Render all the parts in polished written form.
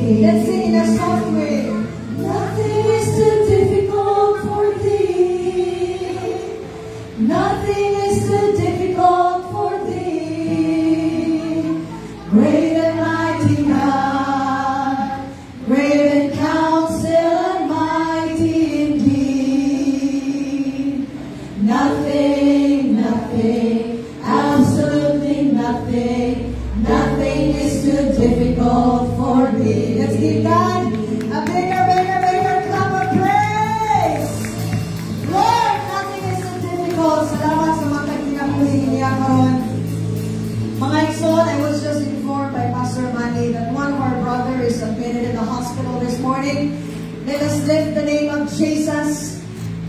thee. Let's sing in a soft way. Nothing is too difficult for thee. Nothing is too difficult for thee. Great and mighty God, great and counselor, mighty indeed. Nothing, nothing, absolutely nothing, nothing is too difficult for thee. Let's give God a bigger clap of praise. Lord, nothing is so difficult. Salamat sa mga kinabuhi niya karon. Mga igsoon, I was just informed by Pastor Manny that one of our brothers is admitted in the hospital this morning. Let us lift the name of Jesus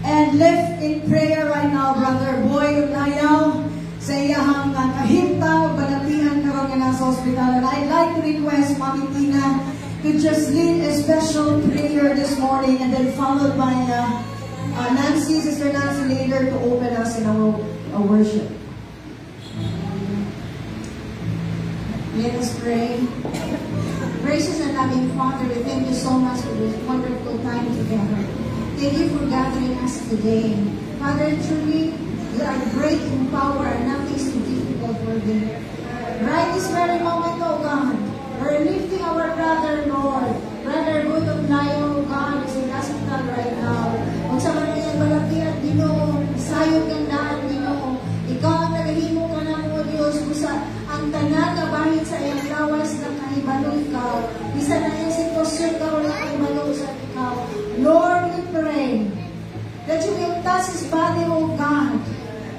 and lift in prayer right now, Brother Boy Layaw, sa iyahang kahimtang balatihan karon nga nasa hospital. And I'd like to request Mami Tina to just lead a special prayer this morning, and then followed by Sister Nancy later to open us in our worship. Let us pray. Gracious and loving Father, we thank you so much for this wonderful time together. Thank you for gathering us today. Father, truly, you are great in power and nothing is too difficult for thee. Right this very moment, O God, we're lifting our brother, Lord. Brother Budong Layo, O God, is in hospital right now. Kung sa maniyang balatihan, Ginoo, sayog ang daan, Ginoo. Ikaw ang nagahimo ka ng O Diyos, kusa ang tanan na bahit sa iyang lawas ng kahibalo ikaw. Isa na yung sitwasyon ka o ng kahibalo sa ikaw. Lord, we pray that you will touch his body, O God.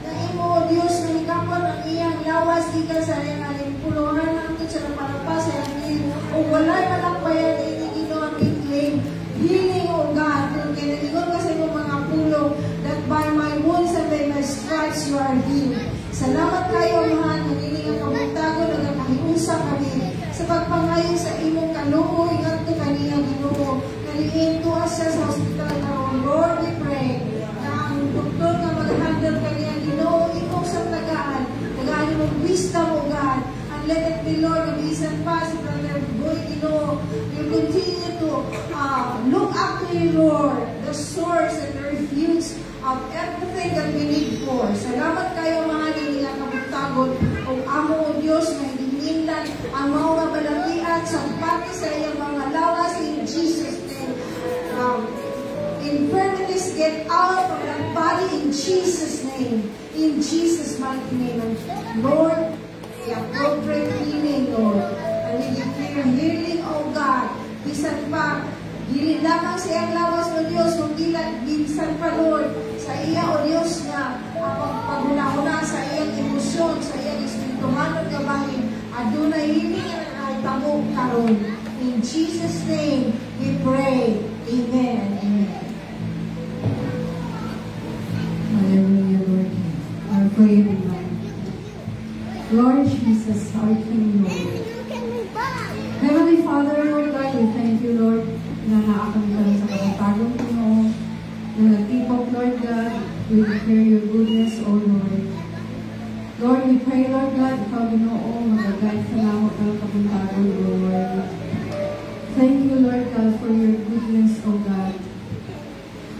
Na imo, O Diyos, na ikapon ang iyang lawas, ika sa iyang alimpuluhan ng ito sa napalapas sa iyang o walay malakbayan ini Ginoo ang claim. Healing, O God, kung kinalingon ka sa iyong mga pulong, that by my wounds and by my stripes you are healed. Salamat kayo, Mahan, maniling ang kabuntago na nakahiusa kami sa pagpangayon sa imong kalumo, ingat ko kaniya, Ginoo. Kaliin to us sa hospital na, Lord, we pray na ang doktor na mag-handle kaniya, Ginoo, ikaw sa tagaan mong wisdom, O God, and let it be, Lord, of His and past, Brother Boy, Ginoo. You continue to look up to you, Lord, the source and the refuge of everything that we need for. Salamat kayo, mga nila kabutagon, o amo o Diyos na hinihinlan ang mga balatian sa pati sa iyong mga lawas in Jesus' name. Infirmities get out of that body in Jesus' name. In Jesus' mighty name. And Lord, we appropriate healing, Lord. And we declare healing, O God. Bisan pa, dili lamang sa iyang lawas o Diyos, kung bisan pa, Lord, sa iya o Diyos na paghuna-huna sa iyang emosyon, sa iyang espirituhan at kabahin, adunay healing at itamo karon. In Jesus' name, we pray. Amen and amen. Hallelujah, Lord. Our prayer in mind. Lord Jesus, our King, Lord. Heavenly Father, Lord God, we thank you, Lord, na naakam ka sa kapatagong Pinoon, na nagtipok, Lord God, we declare your goodness, O Lord. Lord, we pray, Lord God, ikaw, Ginoo, mag-guide ka na ako ng kapatagong, Lord. Thank you, Lord God, for your goodness, O God.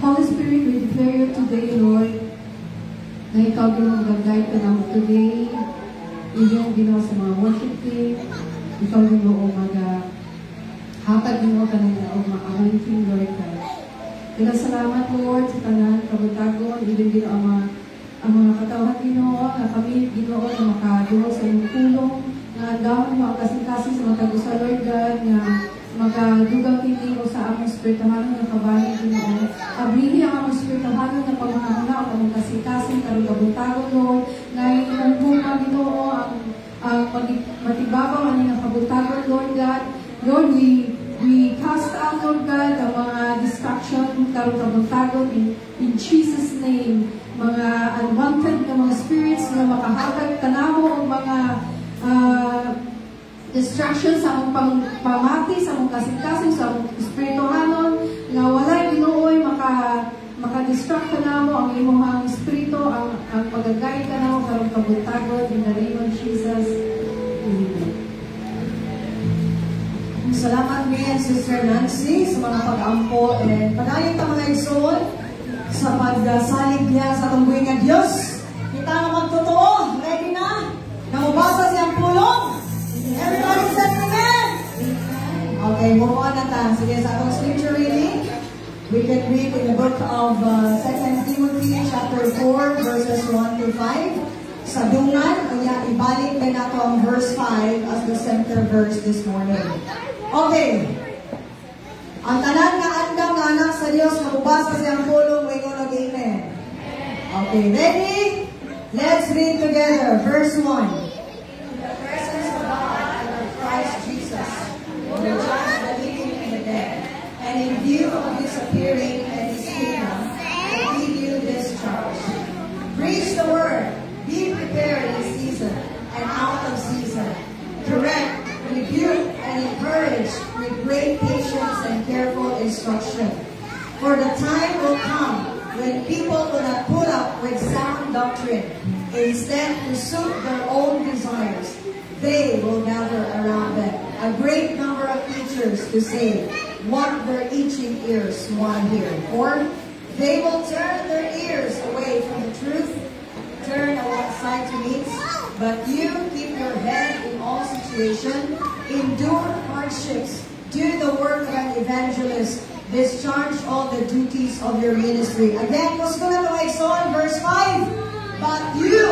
Holy Spirit, we declare you today, Lord, na ikaw, Ginoo, mag-guide ka na ako today, iyong Ginoo sa mga worship team, ikaw, Ginoo, hatag, Ginoo, ka na o mga-anointing, Lord God. Salamat, Lord, sa tanan, kabutagon, ibig Ginoo, ang mga katawan, Ginoo, na kami, Ginoo, na makaduho sa iyong tulong, na dahon mga kasing-kasing sa mga tagusa, Lord God, na magadugang hindi o sa among spirituhanon ng kabahin, Ginoo. Abrihi ang among spirituhanon ng pamahana o among kasing-kasing, karong kabutagon, Lord, na inungbunga, Ginoo, ang matibabaw ang inyong kabutagon, Lord God. Lord, we cast out, Lord God, ang mga distraction, karong kabutagon, in Jesus' name. Mga unwanted na mga spirits na makahatag tanawo o mga distractions sa among pamati, sa among kasing-kasing, sa among espirituhanon, nga walay Ginooy maka-distract ka na mo ang imong espiritu, ang pag-guide ka na mo karong kabutagon, in the name of Jesus. Amen. Salamat, Miss. Sister Nancy sa mga pag-ampo and padayon ta mga igsoon sa pagsalig niya sa tunggoy nga Diyos. Kita nga magtotoo. Ready na? Namubasa siyang pulong? Everybody said amen? Okay, move on na ta. Sige, sa atong scripture reading, we can read in the book of 2 Timothy chapter 4 verses 1 to 5. Sa dungan, kaya ibalik na nato ang verse 5 as the center verse this morning. Okay. Ang tanan nga andam nga anak sa Dios makubasa siyang pulong wingon og amen. Okay, ready? Let's read together. Verse 1. In the presence of God and of Christ Jesus, who will judge the living and the dead, and in view of his appearing and his kingdom, I give you this charge. Preach the word. Be prepared in season and out of season. Correct, rebuke, and encourage with great patience and careful instruction. For the time will come when people will not put up with sound doctrine. Instead, to suit their own desires, they will gather around them a great number of teachers to say what their itching ears want to hear. Or they will turn their ears away from the truth, turn on one side to meats, but you keep your head in all situations, endure hardships, do the work of an evangelist, discharge all the duties of your ministry. Again, gusto na ito ay son, verse 5. But you,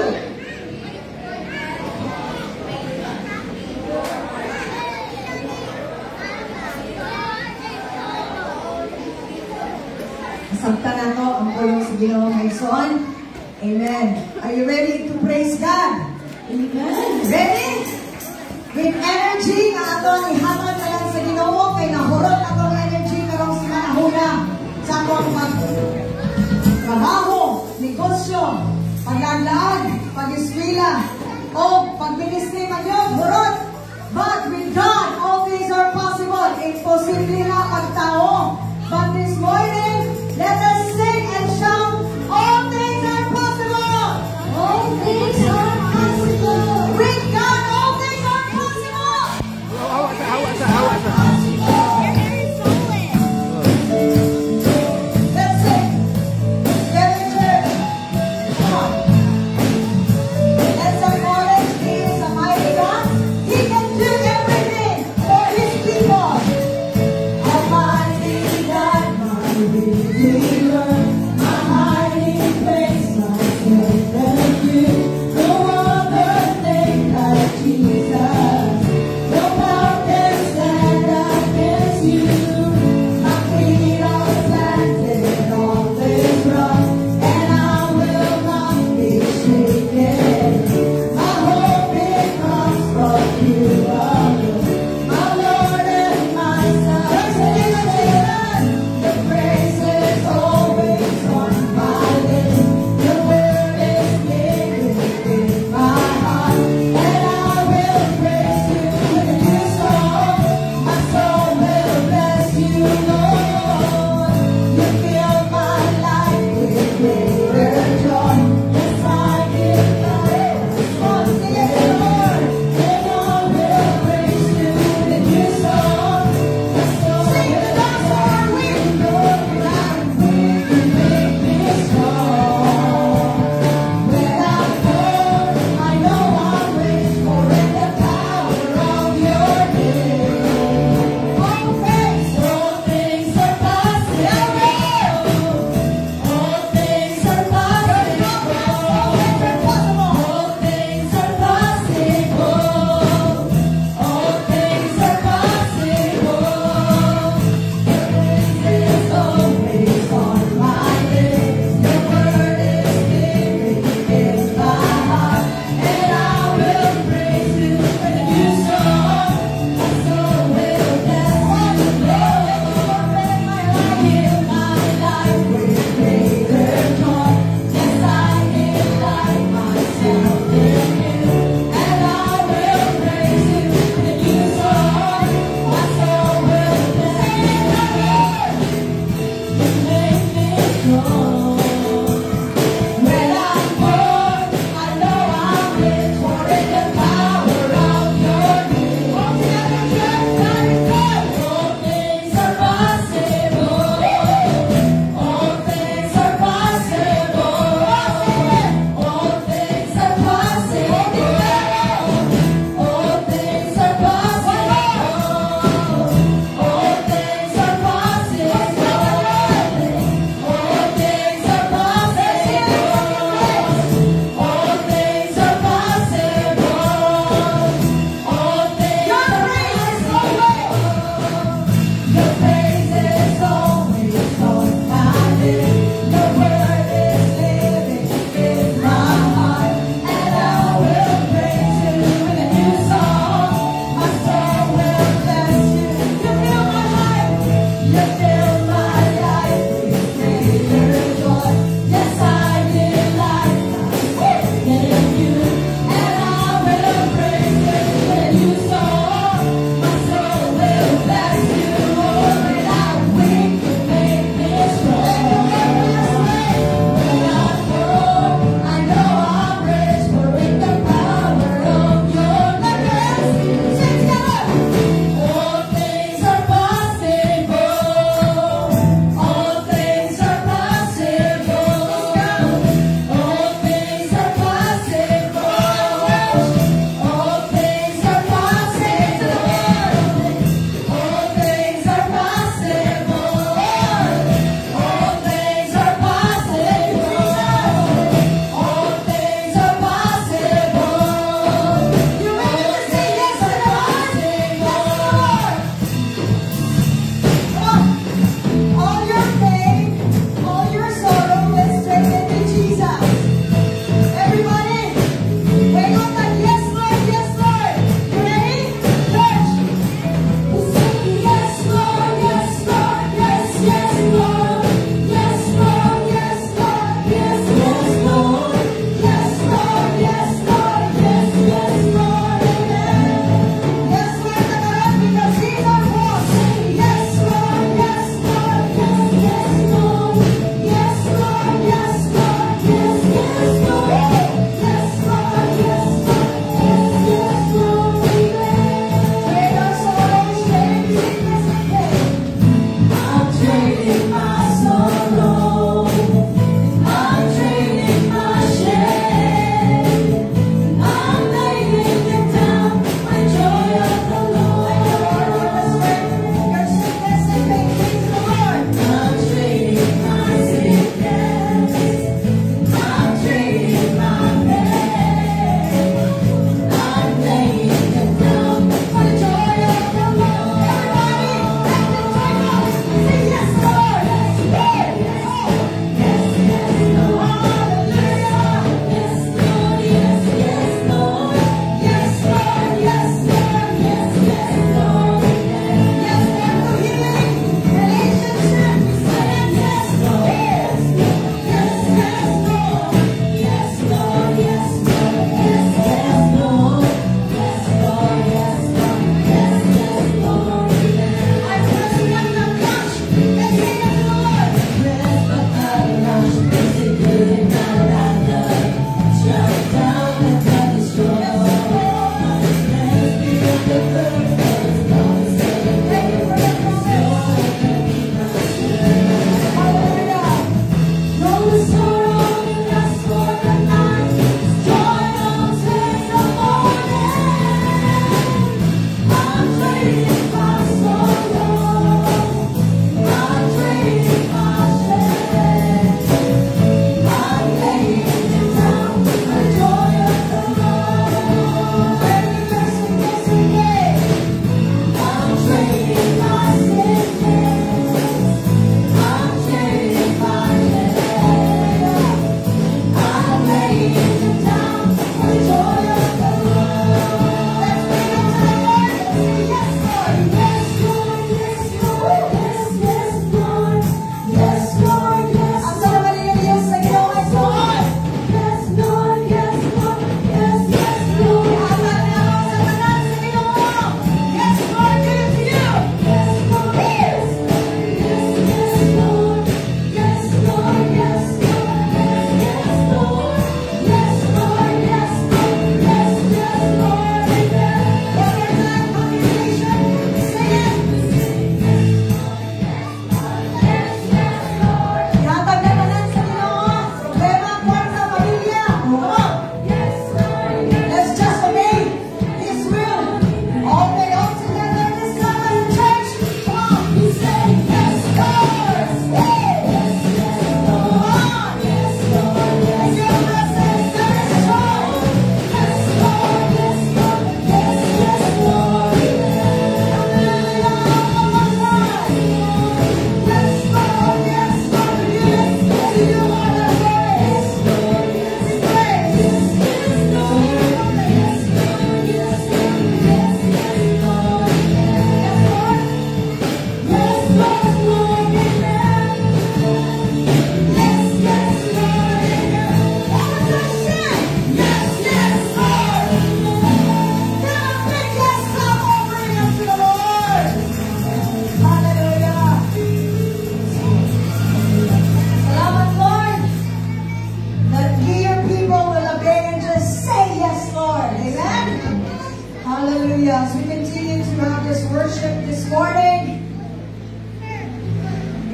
Sabta na to ang pulong sa Ginoo nga igsoon. Amen. Are you ready to praise God? Amen. Ready? With energy na ato ihatod na lang sa Ginoo kay nahurot atong energy karong sinahuna sa akong trabaho, negosyo, paglaag, pag-eskwela, o pag-ministry magyod, hurot. But with God, all things are possible. Imposible na pagtao. But this morning, let us sing and shout, all things are possible. All things are possible. With God, all things are possible. Let's sing. Together, church. Come on. Let's acknowledge He is a mighty God. He can do everything for His people.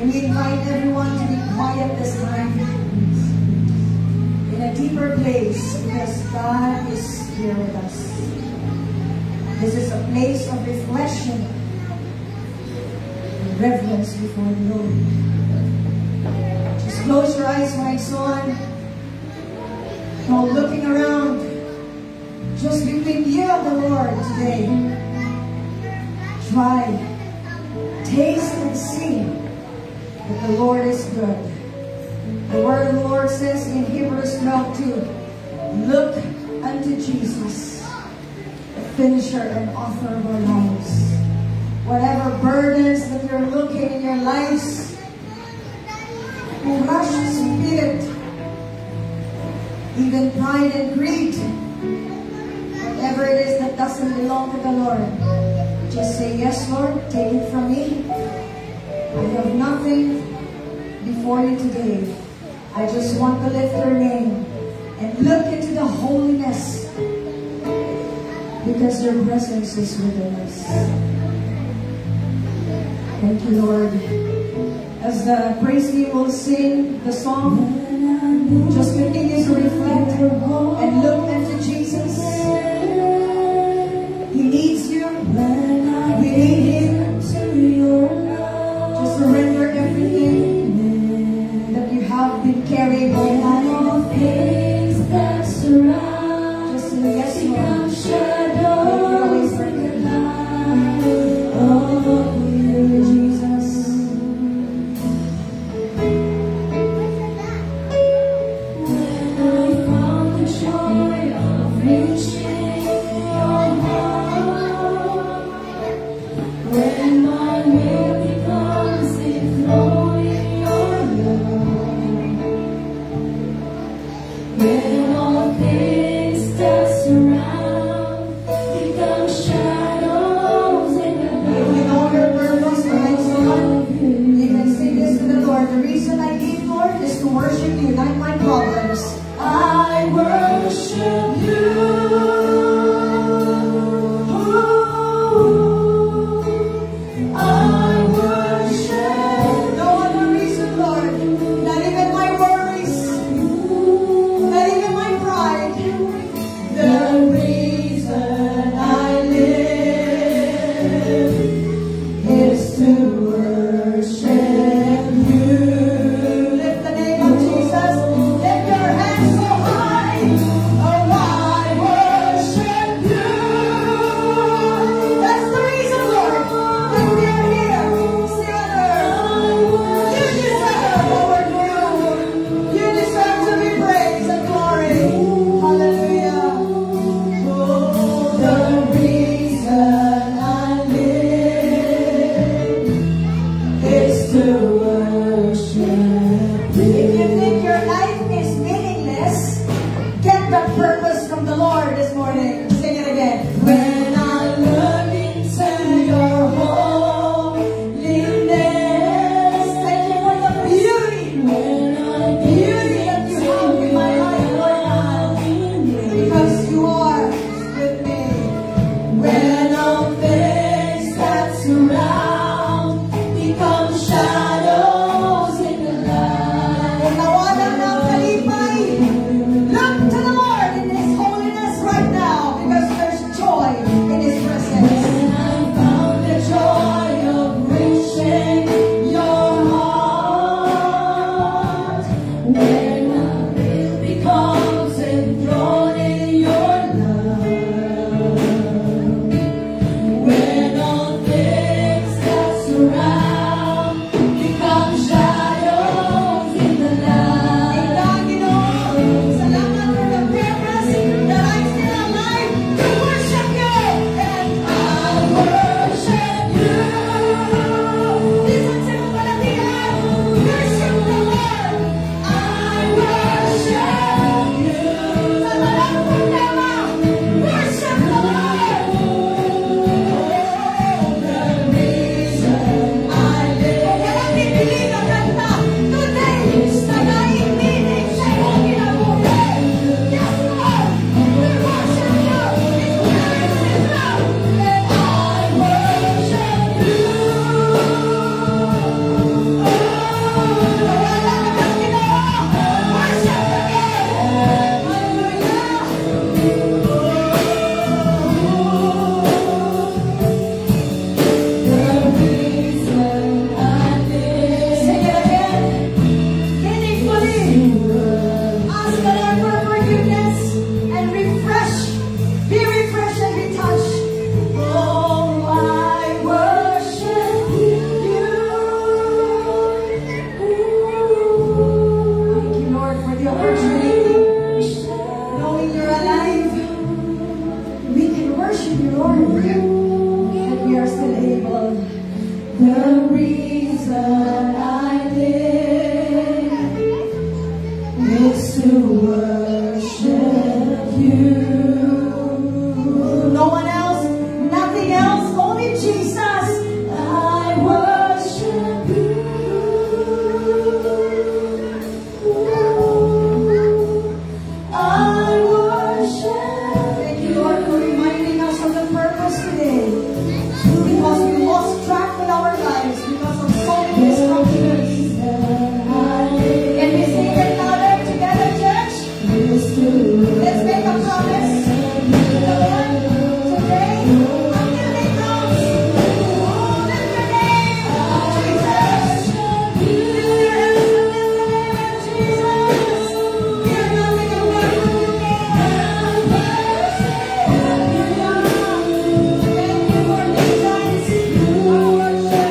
And we invite everyone to be quiet this time in a deeper place because God is here with us. This is a place of reflection and reverence before the Lord. Just close your eyes, my son. No looking around. Just between you and the Lord today. Try, taste and see that the Lord is good. The word of the Lord says in Hebrews 12:2, look unto Jesus, the finisher and author of our lives. Whatever burdens that you're looking in your lives, crush the spirit, even pride and greed, whatever it is that doesn't belong to the Lord, just say, yes, Lord, take it from me. I have nothing before you today. I just want to lift your name and look into the holiness because your presence is within us. Thank you, Lord. As the praise team will sing the song, just continue to reflect and look into Jesus. He needs you. We need Him. Just surrender everything that you have been carrying on. Just say yes, Lord. Jesus. Look to the Lord in His holiness right now. because of so many structures. Can we sing it louder together, church? Let's make a promise to the Lord today until He comes. Oh, lift your name, Jesus. Lift your hands and lift the name of Jesus. We are nothing apart from you, Lord. Thank you for this night. Our worship.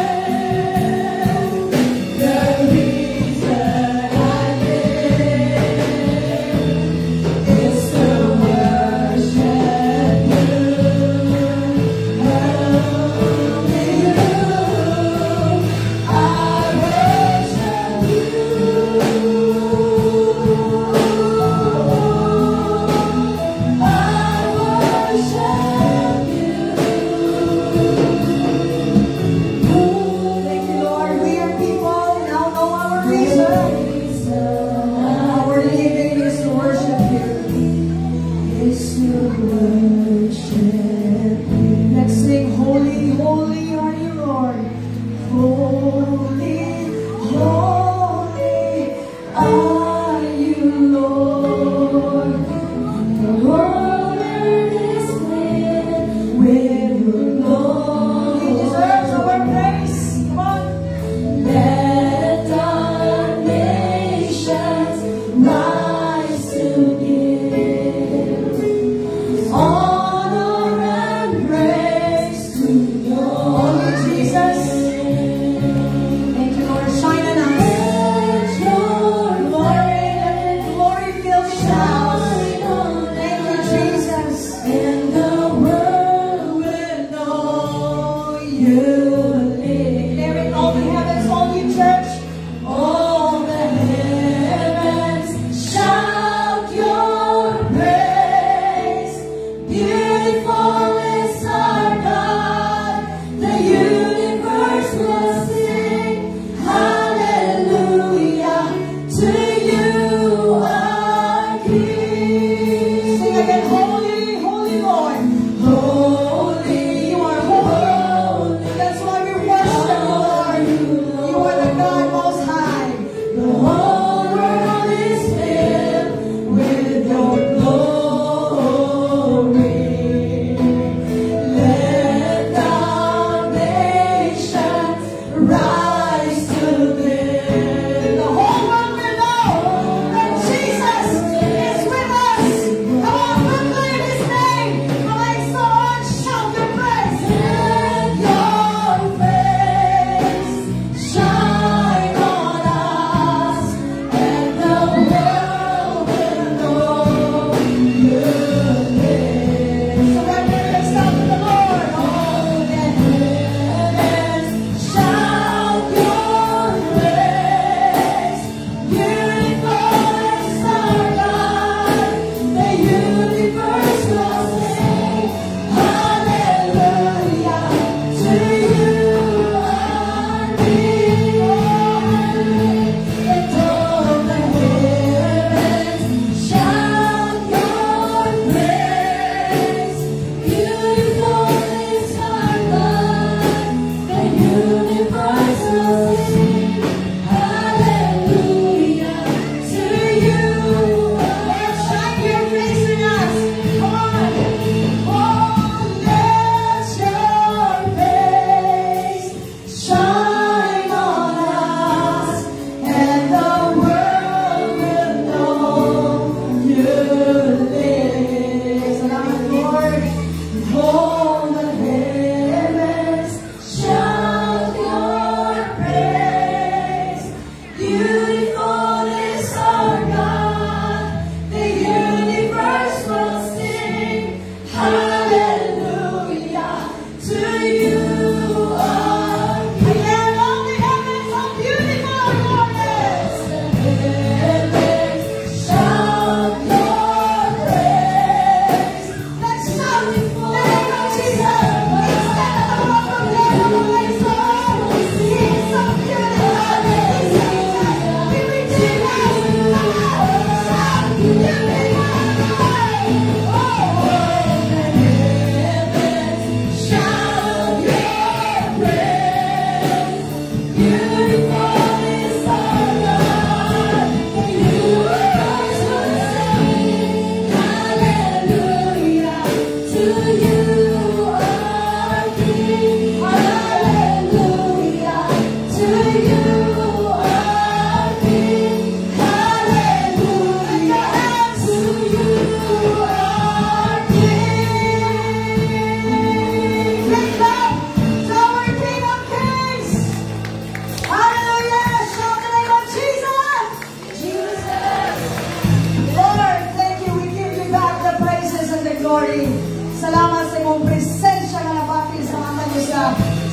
Salamat sa imong presensya nga nabati sa mga kanisa.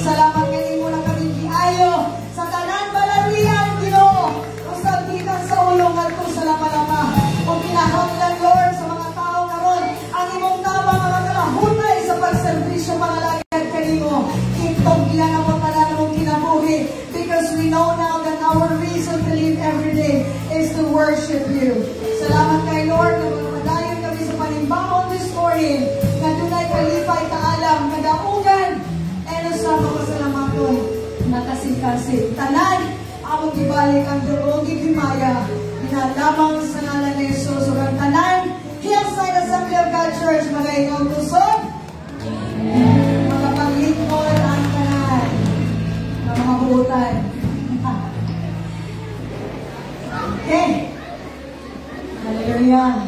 Salamat ngayon mo na kami giayo sa tanan balarian, Ginoo. Usab gikan sa ulong ngadto sa lama-lama. O kinahanglan, Lord, sa mga tao karon ang imong tabang mga kalahutay sa pagserbisyo pangalagad kanimo. Kitong giyan ang tanan mong kinabuhi because we know now that our reason to live every day is to worship you. Salamat kay Lord na magmadayon kami sa panimbaon this morning. Nga dunay kalipay kaalam, kadaungan, eno sa papasalamaton, nakasing-kasing. Tanan, among gibalik ang dugo, gigimaya, ginadamang sa ngalan ni Jesus, urang tanan, Hillside Assembly of God Church, magaingong kusog, magapaglingkod ang tanan, ng mga buutan. Okay. Hallelujah.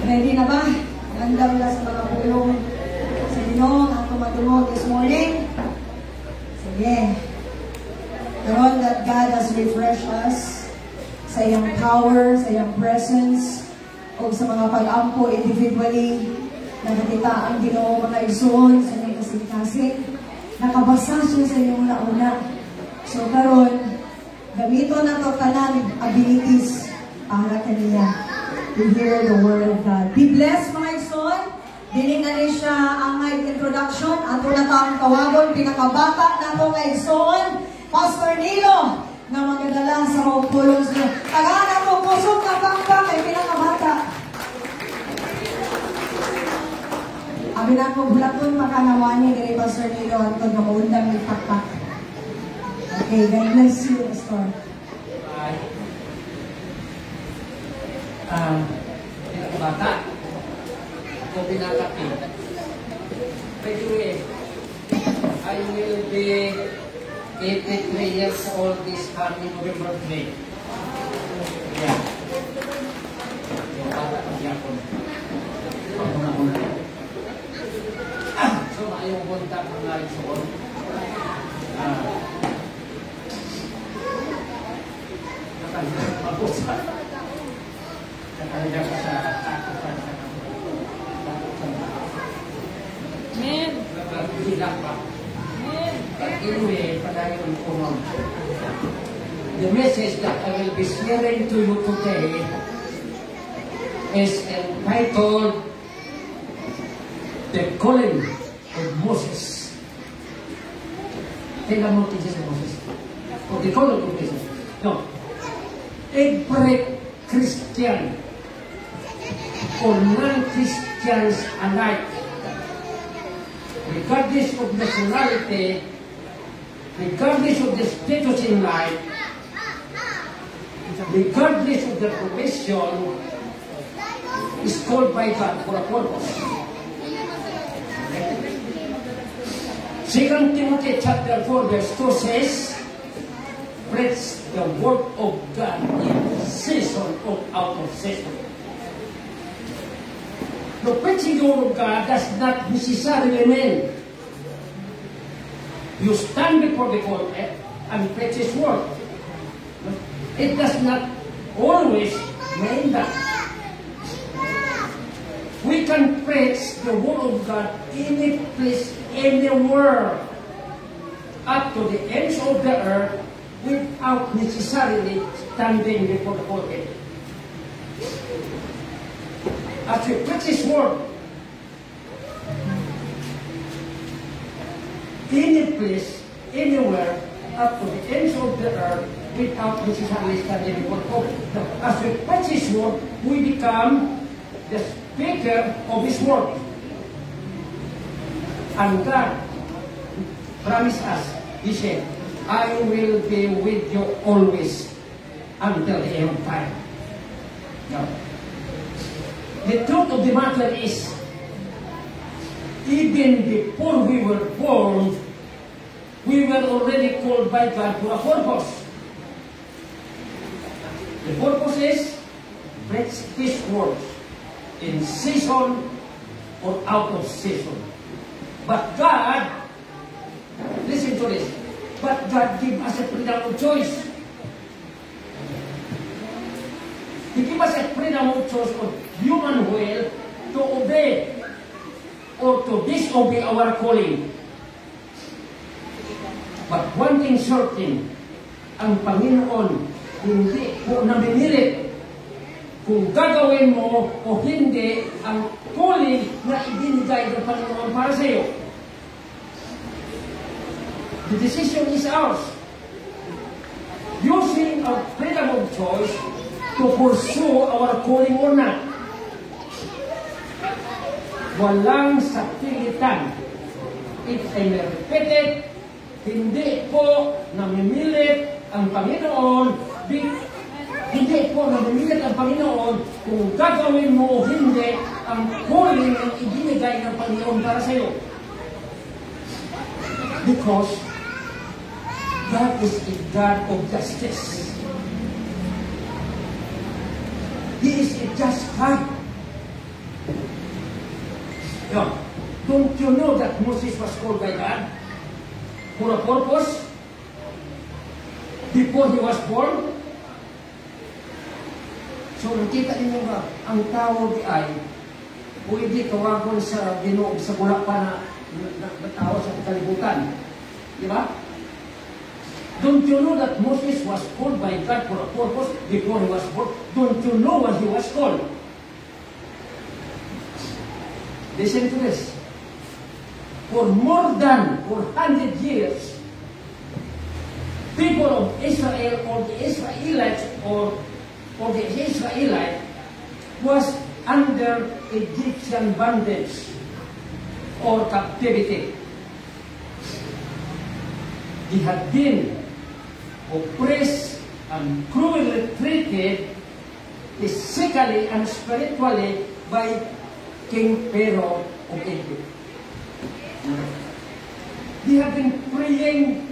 Ready na ba? Handa mula sa mga pulong sa inyo ang tumatungog this morning? Sige. Karon that God has refreshed us sa iyang power, sa iyang presence, o sa mga pag-ampo individually, nakakita ang Ginoo mga igsoon sa inyong kasing-kasing. Nakabasa siya sa inyong una-una. So karon, gamiton na ito tanan abilities para kaniya to hear the word of God. Be blessed mga igsoon. Dining na rin siya ang introduction. Ato na taong tawagon, pinakabata na ito mga igsoon. Pastor Nilo, na magdala sa mga pulong niya. Tagana mo, pusok na bangka, kay pinakabata. Abi na ko, bulakon makanawani dari Pastor Nilo at ito na maundang ipakpak. Okay, God bless you, Pastor. Pinakabata o pinakaki. By the way, I will be 83 years old this coming November 3. Yeah. Yung bata ang yapon. Pagmuna-muna. So, maayong punta ng ngayon sa on. Nakalimutan. Nakalimutan sa takutan sa Amen. Hilang pa. But anyway, padayon ko nun. The message that I will be sharing to you today is entitled The Calling of Moses. Tingnan mo sa Moses. O the calling of Moses. No. Every Christian or non-Christians alike, regardless of nationality, regardless of the status in life, regardless of the profession, is called by God for a purpose. 2 Timothy chapter 4 verse 2 says, preach the word of God in season or out of season. The preaching the word of God does not necessarily mean you stand before the pulpit and preach His word. It does not always mean that. We can preach the word of God any place, anywhere, up to the ends of the earth, without necessarily standing before the pulpit. As we preach His word, any place, anywhere, up to the ends of the earth, without necessarily standing before the pulpit. As we preach His word, we become the speaker of His word. And God promised us, He said, I will be with you always until the end of time. Now, the truth of the matter is, even before we were born, we were already called by God for a purpose. The purpose is preach His word in season or out of season. But God, listen to this, but God gave us a freedom of choice. He gave us a freedom of choice of human will to obey or to disobey our calling. But one thing certain, ang Panginoon hindi po namimilit kung gagawin mo o hindi ang calling na ibinigay ng Panginoon para sa iyo. The decision is ours. Using our freedom of choice to pursue our calling or not. Walang sapilitan. If I may repeat it, hindi po namimilit ang Panginoon, hindi po namimilit ang Panginoon kung gagawin mo o hindi ang calling na ibinigay ng Panginoon para sa iyo. Because God is a God of justice. He is a just God. Don't you know that Moses was called by God for a purpose before he was born? So nakita ninyo ba, ang tao di ay pwede tawagon sa Ginoo sa wala pa na tao sa kalibutan. Di ba? Don't you know that Moses was called by God for a purpose before he was born? Don't you know what he was called? Listen to this. For more than 400 years, people of Israel or the Israelites or the Israelite was under Egyptian bondage or captivity. They had been oppressed and cruelly treated physically and spiritually by King Pharaoh of Egypt. They have been praying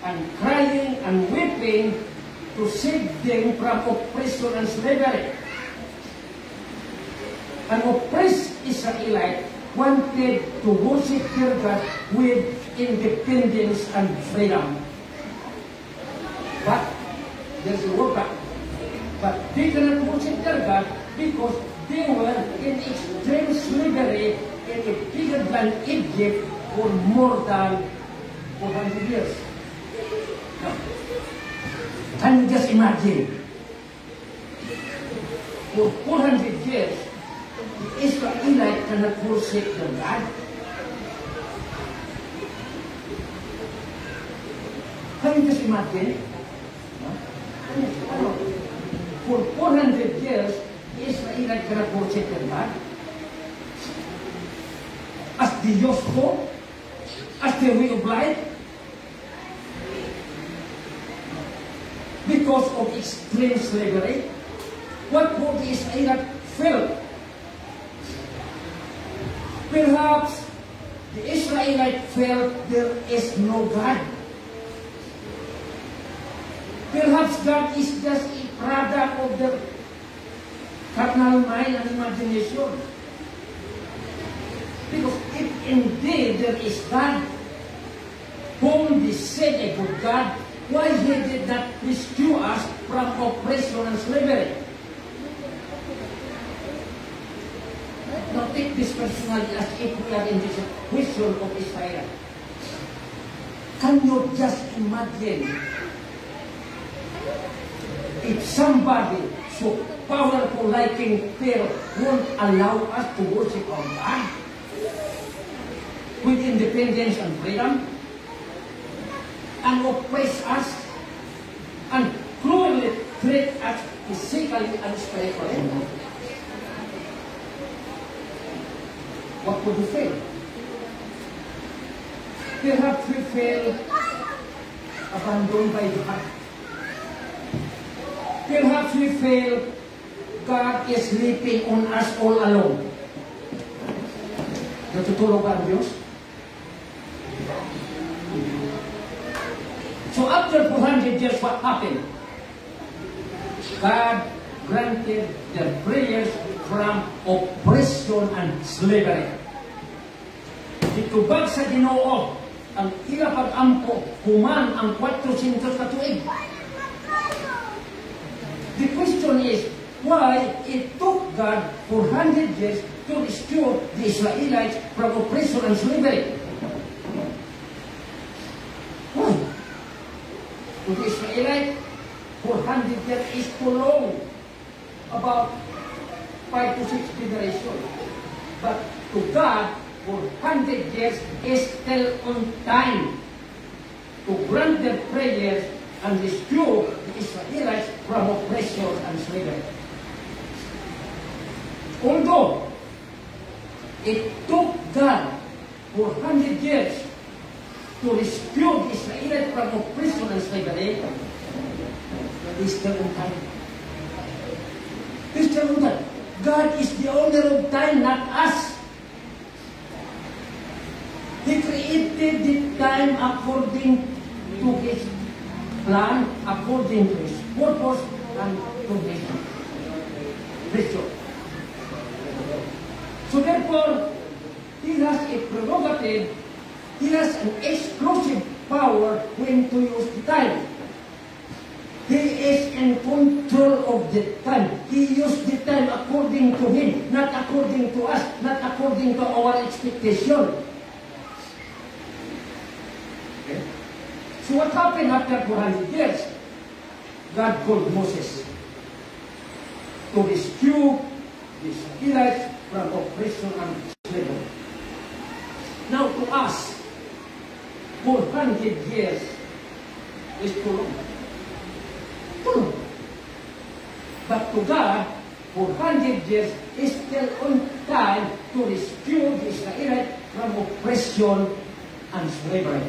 and crying and weeping to save them from oppression and slavery. An oppressed Israelite wanted to worship their God with independence and freedom. But there's a word back. But they cannot worship their God because they were in extreme slavery in a bigger than Egypt for more than 400 years. Now, can you just imagine? For 400 years, the Israelites cannot worship their God. Can you just imagine? For 400 years, the Israelites cannot worship their God. As the Diyos ko, as their way of life, because of extreme slavery, what would the Israelites feel? Perhaps the Israelites felt there is no God. Perhaps God is just a product of their carnal mind and imagination. Because if indeed there is God, whom they said a good God, why He did not rescue us from oppression and slavery? Now take this personally as if we are in this question of Israel. Can you just imagine if somebody so powerful like King Pharaoh won't allow us to worship our God with independence and freedom, and oppress us, and cruelly treat us physically and spiritually? What would we feel? Perhaps we feel abandoned by God. Perhaps we feel God is sleeping on us all alone. Natutulog ba ang Diyos? So after 400 years, what happened? God granted their prayers from oppression and slavery. Itubag sa Ginoo ang ila pag-ampo human ang 400 ka tuig. The question is, why it took God 400 years to rescue the Israelites from oppression and slavery? Why? To the Israelites, 400 years is too long. About 5 to 6 generations. But to God, 400 years is still on time to grant their prayers and rescue the Israelites from oppression and slavery. Although it took God 400 years to rescue the Israelites from oppression and slavery, but it's still on time. It's still on time. God is the owner of time, not us. He created the time according to His plan, according to His purpose, and to His vision. So therefore, He has a prerogative, He has an exclusive power when to use the time. He is in control of the time. He used the time according to Him, not according to us, not according to our expectation. Okay? So what happened after 400 years? God called Moses to rescue the Israelites from oppression and slavery. Now to us, 400 years is too long. But to God, 400 years is still on time to rescue the Israelites from oppression and slavery.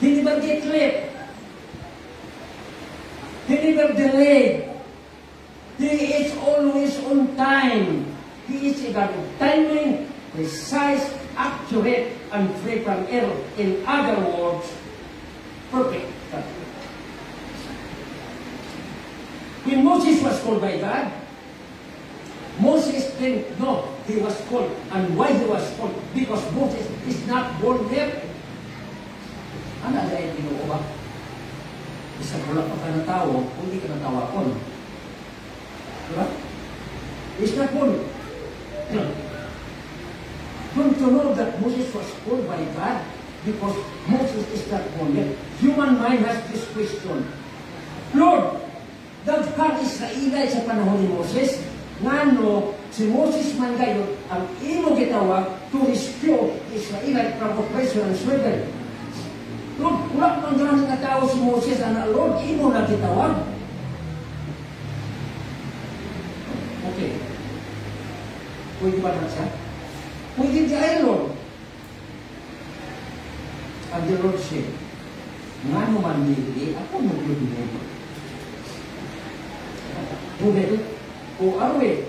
He never get late. He never delayed. He is always on time. He is a God of timing, precise, accurate, and free from error. In other words, perfect. When Moses was called by God, Moses didn't know he was called. And why he was called? Because Moses is not born yet. Ano na yung Ginoo ba? Isang wala pa ka na tao, hindi ka na tawakon. Diba? He's not born. Don't you know that Moses was called by God? Because Moses is not born yet. Human mind has this question. Lord, daghang Israelite sa panahon ni Moses, ngano si Moses man gayon ang imo gitawag to rescue Israelite from oppression and slavery. Lord, wala pang ganang tao si Moses na Lord, imo na gitawag. Okay. Pwede ba na siya? Pwede siya, Lord. And the Lord said, ngano man hindi, ako maglulunod. Who are we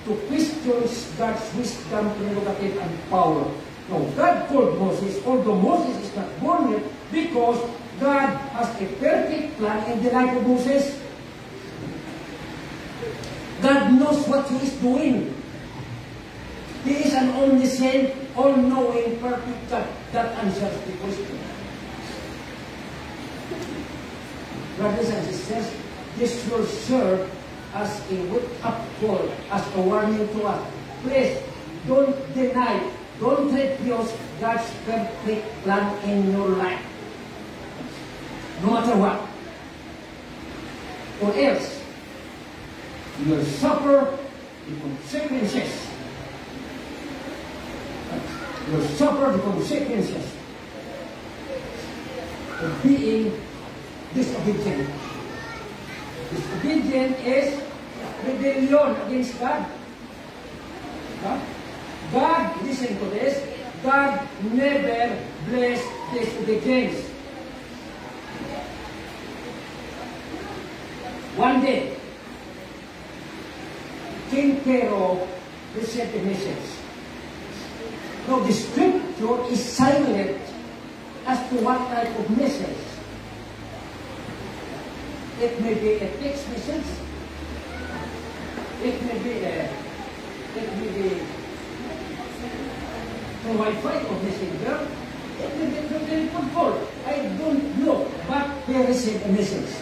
to question God's wisdom, prerogative, and power? No, God called Moses, although Moses is not born yet, because God has a perfect plan in the life of Moses. God knows what He is doing. He is an omniscient, all-knowing, perfect God that answers the question. Brothers and sisters, this will serve as a wake-up call, as a warning to us. Please, don't deny, don't refuse God's perfect plan in your life. No matter what. Or else, you will suffer the consequences. You will suffer the consequences of being disobedient. Disobedient is rebellion against God. God, listen to this, God never blessed disobedience. One day, King Pharaoh received a message. Now the scripture is silent as to what type of message. It may be a text message. It may be through Wi-Fi or messenger. It may be through telephone call. I don't know, but they received a message.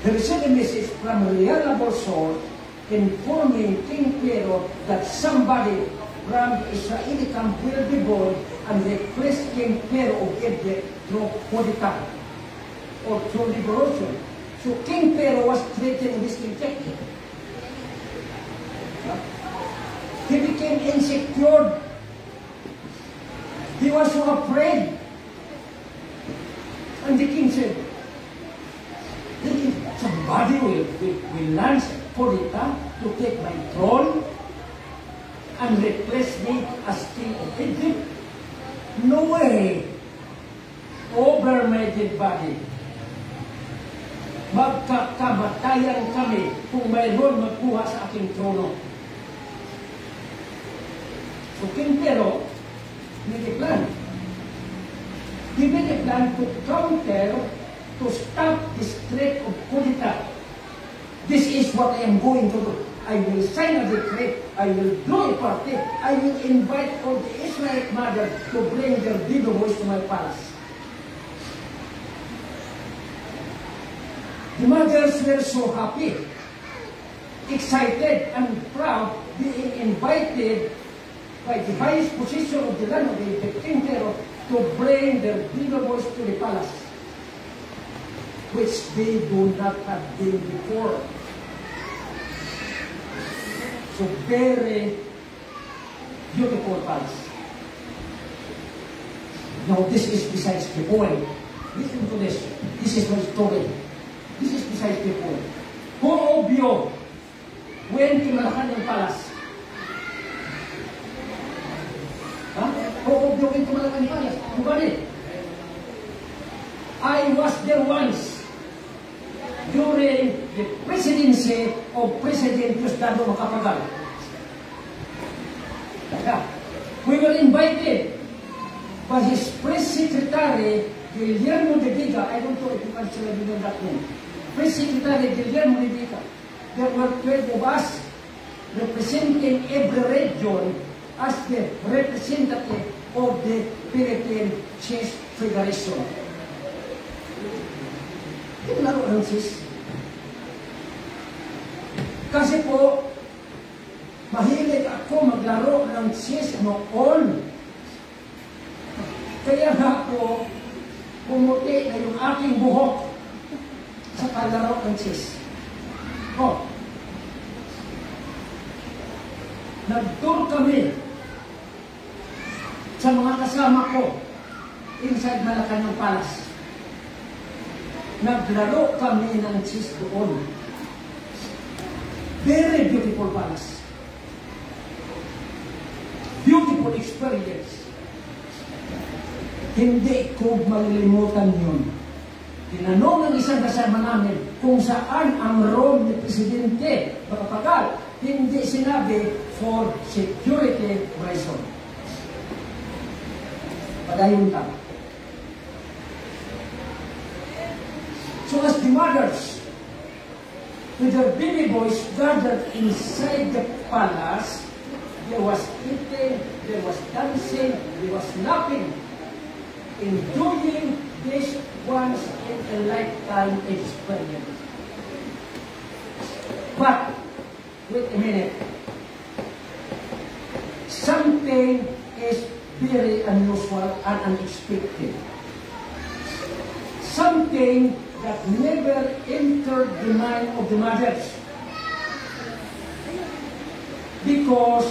They received a message from a reliable source informing King Pharaoh that somebody from the Israeli camp will be born and replace King Pharaoh of Egypt through Poditan or through liberation. So King Pharaoh was treated in this rejected. He became insecure. He was so afraid. And the king said, somebody will launch Poditan to take my throne and replace me as king of Egypt. No way. Over my dead body. Magkakamatayan kami kung mayroon magkuha sa aking trono. So King Pharaoh made a plan. He made a plan to counter, to stop this threat of Poditan. This is what I am going to do. I will sign a decree. I will do a party. I will invite all the Israelite mothers to bring their baby boys to my palace. The mothers were so happy, excited, and proud, being invited by the highest position of the land of the King Pharaoh to bring their baby boys to the palace, which they do not have been before. So very beautiful palace. Now this is besides the point. Listen to this. This is my story. This is besides the point. Who of you went to Malacanang Palace? Huh? Who of you went to Malacanang Palace? Nobody. I was there once during the presidency of President Diosdado Macapagal. We were invited by his press secretary, Guillermo de Viga. I don't know if you can still remember that name. Press Secretary Guillermo de Viga. There were 12 of us representing every region as the representative of the Philippine Chess Federation. Yung laro ng chess. Kasi po, mahilig ako maglaro ng chess noon. Kaya nga po, pumuti na yung aking buhok sa kalaro ng chess. Oh. Nag-tour kami sa mga kasama ko inside Malacanang Palace. Naglaro kami ng chess doon. Very beautiful palace. Beautiful experience. Hindi ko malilimutan yun. Tinanong ng isang kasama namin kung saan ang role ni Presidente Macapagal. Hindi sinabi for security reason. Padayon lang. So as the mothers with their baby boys gathered inside the palace, there was eating, there was dancing, there was laughing, enjoying this once in a lifetime experience. But, wait a minute. Something is very unusual and unexpected. Something that never entered the mind of the mothers. Because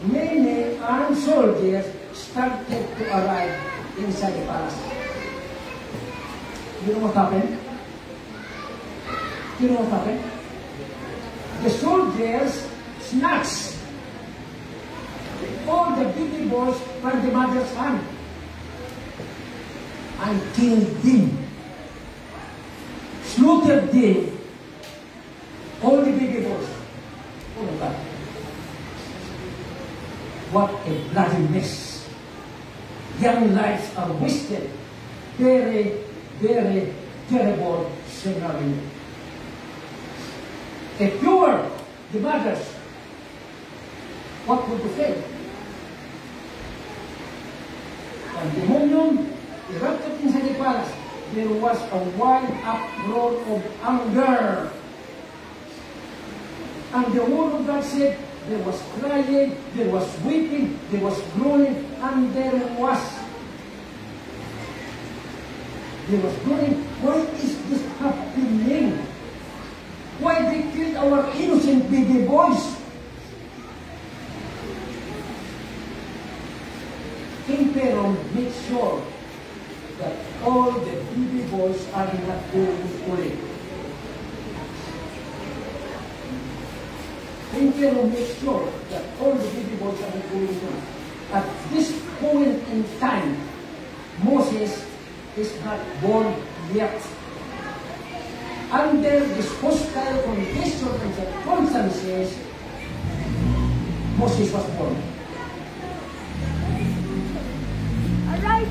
many armed soldiers started to arrive inside the palace. You know what happened? You know what happened? The soldiers snatched all the baby boys from the mother's hand and killed them, slaughtered them, All the baby boys. Oh my God. What a bloody mess. Young lives are wasted. Very, very terrible scenario. If you were the mothers, what would you say? Pandemonium erupted inside the palace. There was a wild uproar of anger. And the word of God said, there was crying, there was weeping, there was groaning, and there was groaning. Why is this happening? Why they killed our innocent baby boys? King Pharaoh made sure that all the baby boys are not going away. King Pharaoh made sure that all the baby boys are not going away. At this point in time, Moses is not born yet. Under this hostile conditions and circumstances, Moses was born. Alright.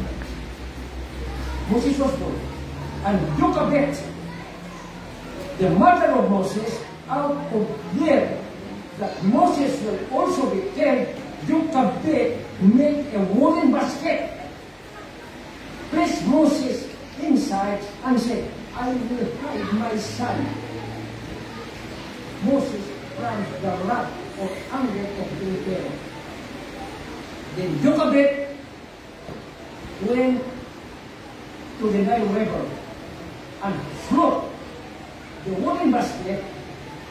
Moses was born. And Jochebed, the mother of Moses, out of fear that Moses will also be killed, Jochebed made a wooden basket, placed Moses inside, and said, I will hide my son, Moses, from the wrath or anger of King Pharaoh. Then Jochebed went to the Nile River and floated the wooden basket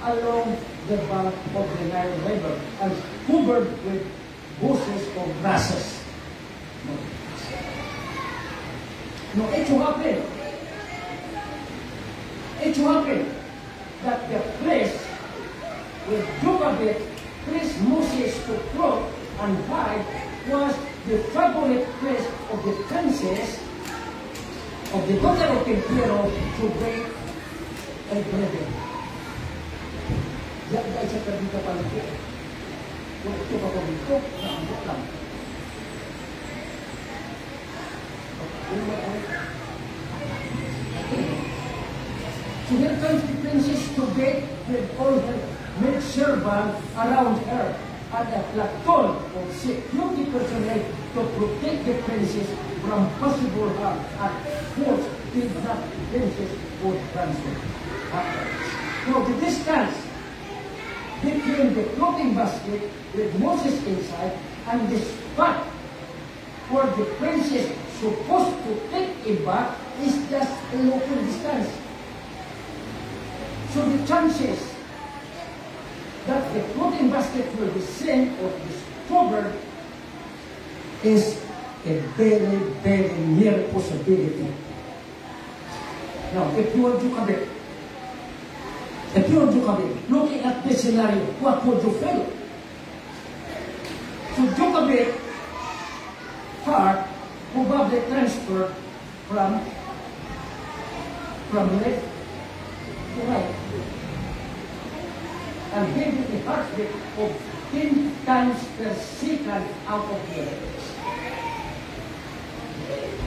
along the bank of the Nile River and covered with bushes of grasses. No, it so happened that the place where Jochebed placed Moses to float and hide was the favorite place of the princess of the daughter of King Pharaoh to break a bread. Diyan guys sa pagdita pala ito. Kung ito pa po dito, naambot lang. So here comes the princess to bed with all her maid servants around her and a platoon of security personnel to protect the princess from possible harm and force if that princess would transfer. Now the distance between the clothing basket with Moses inside and the spot where the princess supposed to take a bath is just a local distance. So the chances that the clothing basket will be seen or discovered is a very, very near possibility. Now, if you want to looking at this scenario, what would you feel? So Jochebed heart probably transferred from left to right. And gave it a heartbeat of 10 times per second out of here.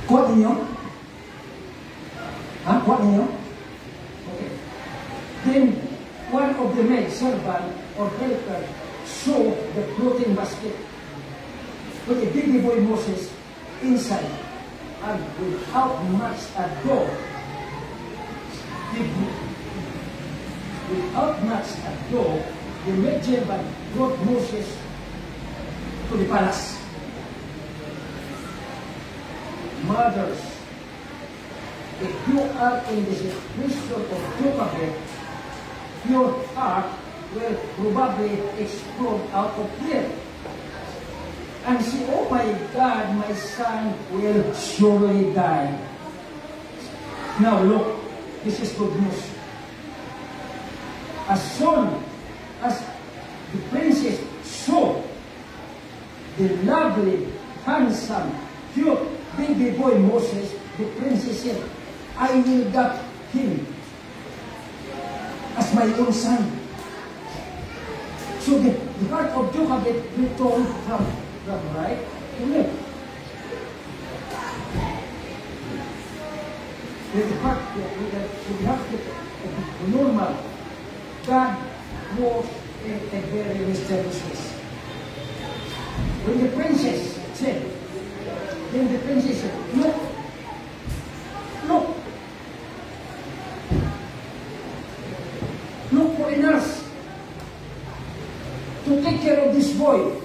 Kuha ninyo? Ha? Kuha ninyo? Okay. Then, one of the maid servant or helper saw the clothing basket with a baby boy Moses inside, and without much ado, the maid servant brought Moses to the palace. Mothers, if you are in the situation of Jochebed, your heart will probably explode out of fear. And say, oh my God, my son will surely die. Now look, this is good news. As soon as the princess saw the lovely, handsome, cute baby boy Moses, the princess said, I will adopt him as my own son. So the heart of Jochebed returned from right to left. With the heart, so we have to normal. God was a very mysterious place. When the princess said, then the princess said, look, look for a nurse to take care of this boy.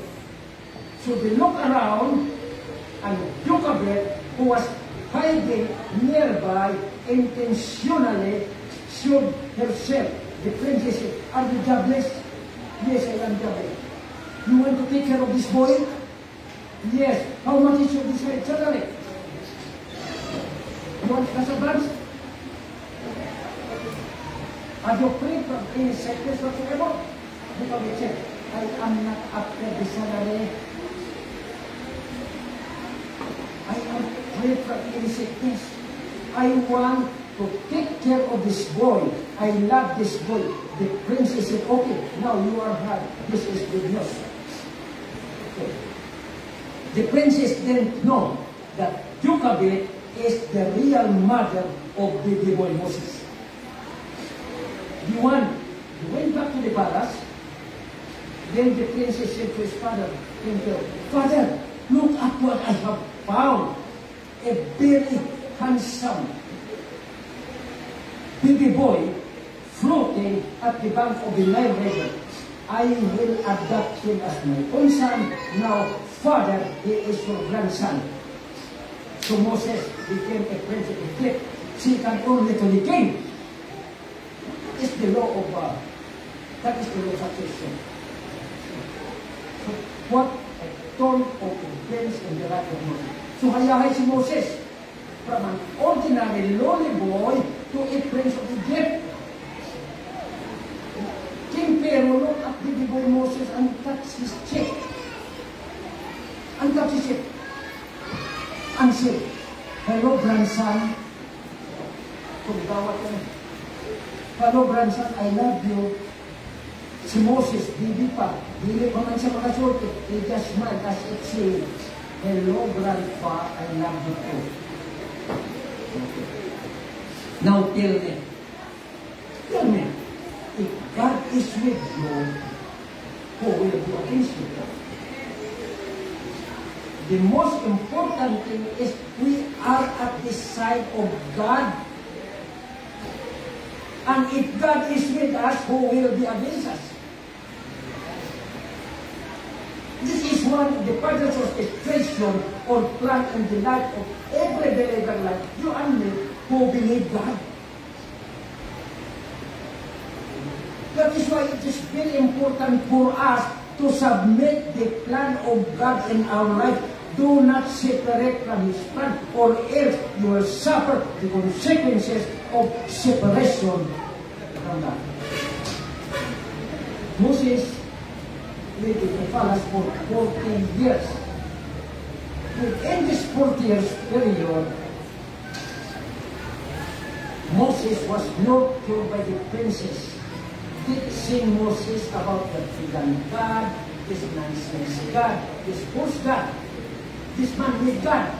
So they look around, and Jochebed, who was hiding nearby, intentionally showed herself. The princess said, are you jobless? Yes, I am jobless. You want to take care of this boy? Yes. How much is your desired salary? You want cash advance? Are you free from any sickness whatsoever? Because we said, I am not after the salary. I am free from any sickness. I want to take care of this boy. I love this boy. The princess said, okay, now you are happy. This is good news. Okay. The princess didn't know that Jochebed is the real mother of baby boy Moses. He went back to the palace. Then the princess said to his father, Father, look at what I have found. A very handsome baby boy floating at the bank of the Nile River. I will adopt him as my own son. Now, Father, he is your grandson. So Moses became a prince of Egypt, second only to the king. It's the law of that is the law of succession. So, what a turn of events in the life of Moses. So hayahay si Moses from an ordinary lowly boy to a prince of Egypt. King Pharaoh looked at baby boy Moses and touched his cheek. And touched his cheek. And said, hello grandson. Hello grandson, I love you. Si Moses, baby pa, dili pa man siya makasulti. He just smiled as it said, hello grandpa, I love you too. Okay. Now tell me, if God is with you, who will be against you? The most important thing is we are at the side of God. And if God is with us, who will be against us? This is one of the patterns of expression or plan in the life of every believer like you and me who believe God. That is why it is very important for us to submit the plan of God in our life. Do not separate from His plan, or else you will suffer the consequences of separation from God. Moses lived in the palace for 14 years. Within this 40 years period, Moses was nurtured by the princess, teaching Moses about the pagan God, this nonsense God, this false God, this man with God.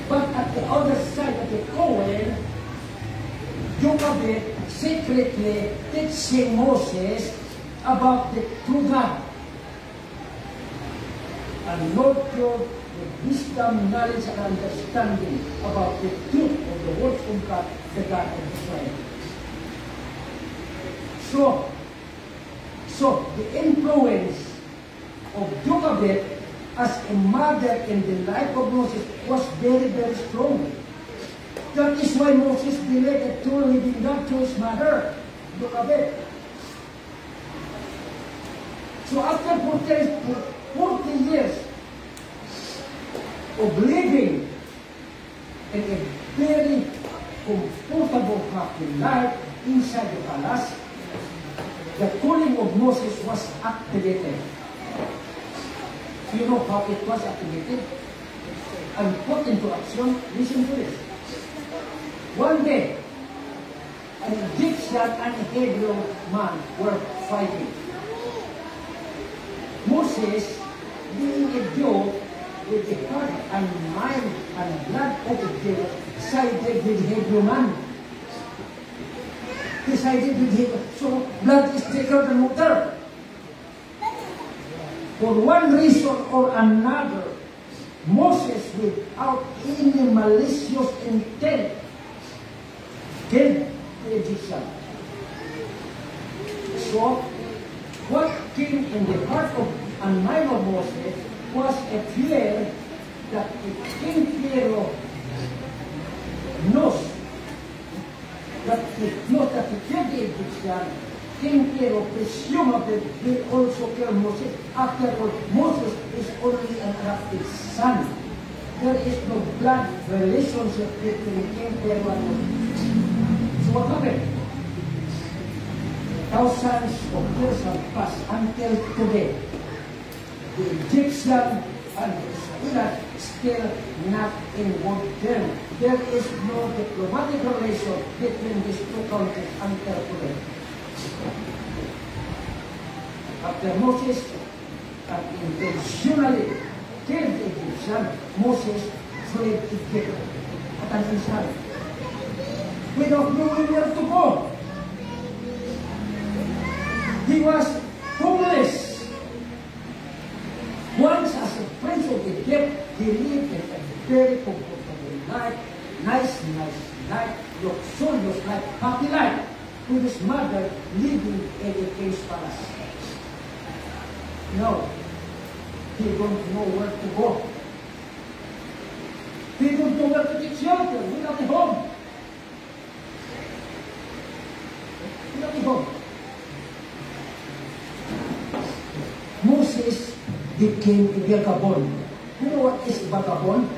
But at the other side of the coin, Jochebed secretly teaching Moses about the true God, and nurtured with wisdom, knowledge, and understanding about the truth of the words of God, the God of Israel. So the influence of Jochebed as a mother in the life of Moses was very, very strong. That is why Moses believed a true living God to his mother, Jochebed. So after 40 years of living in a very comfortable, happy life inside the palace, the calling of Moses was activated. You know how it was activated and put into action? Listen to this. One day, an Egyptian and a Hebrew man were fighting. Moses, being a Jew, with the heart and mind and blood of the Jew, sided with the Hebrew man. He sided with him. So blood is thicker than water. For one reason or another, Moses, without any malicious intent, killed the Egyptian. So, what came in the heart of and mind of Moses was a fear that the King Pharaoh knows that he killed the Egyptian. King Pharaoh presumably will also kill Moses. After all, Moses is only an adopted son. There is no blood relationship between King Pharaoh and Moses. So what happened? Thousands of years have passed until today. The Egyptian and the Israelites still not in good terms. There is no diplomatic relation between these two countries until today. After Moses had intentionally killed the Egyptian, Moses fled Egypt at an instant without knowing where to go. He was homeless. Once as a prince of Egypt, he lived in a very comfortable life, nice life, luxurious life, happy life, with his mother living in a king's palace. No, he don't know where to go. He don't know where to take shelter without a home. Without a home. Moses became a vagabond. You know what is vagabond?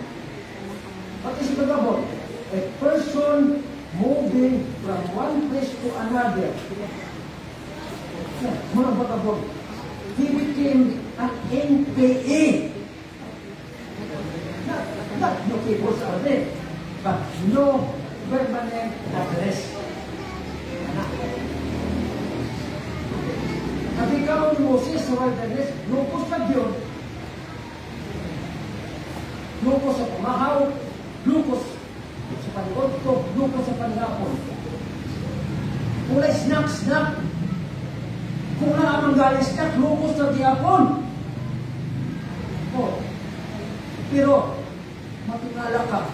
What is vagabond? A person moving from one place to another. Mga vagabond. He became an NPA. Not no papers are there, but no permanent address. At ikaw ni Moses sa wilderness, lukos na yun. Lukos sa pumahaw, lukos sa panikot, lukos sa panihapon. Kulay snack. Kung naamang galing snack, lukos na tiyapon. Oh. Pero, matingala ka.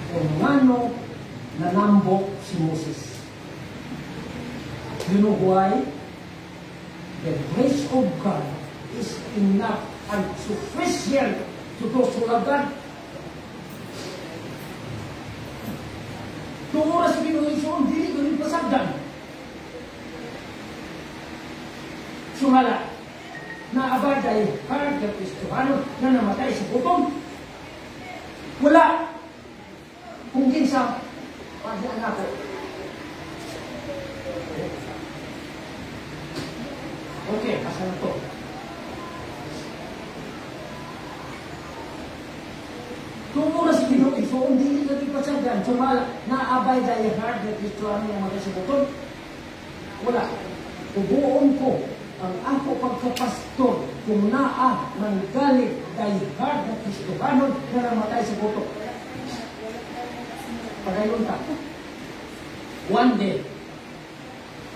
Kung ano nanambok si Moses. You know why? The grace of God is enough and sufficient to those who love God. Kung oras binuhisoon, dili ko rin pasagdan. Sumala, na abaday, karga Kristohano, na namatay sa butong. Wala. Kung kinsa, pagdi anak ko. Okay, asa na to? Kung oras binuhisoon, dili ko rin pasagdan. Sumala, na abaday, karga Kristohano, na namatay sa butong. Wala. Tubuon ko ang ako pagkapastor kung naa ng galit dahihard na Kristohanon na namatay sa buto. Pagayon ka. One day,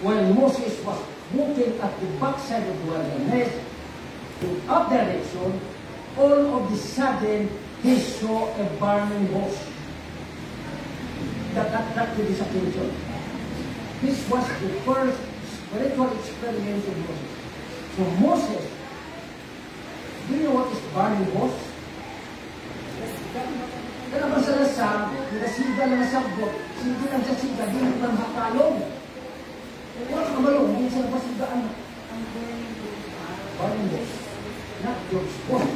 when Moses was walking at the backside of the wilderness, in up direction, all of the sudden, he saw a burning bush that attracted his attention. This was the first spiritual experience of Moses. So Moses, do you know what is burning bush? Kaya ba sa lasang, nagasiga lang sa sagbot, hindi lang sa siga, di lang makalong. Wala ka malong, hindi siya napasigaan. Burning bush. Not George Bush.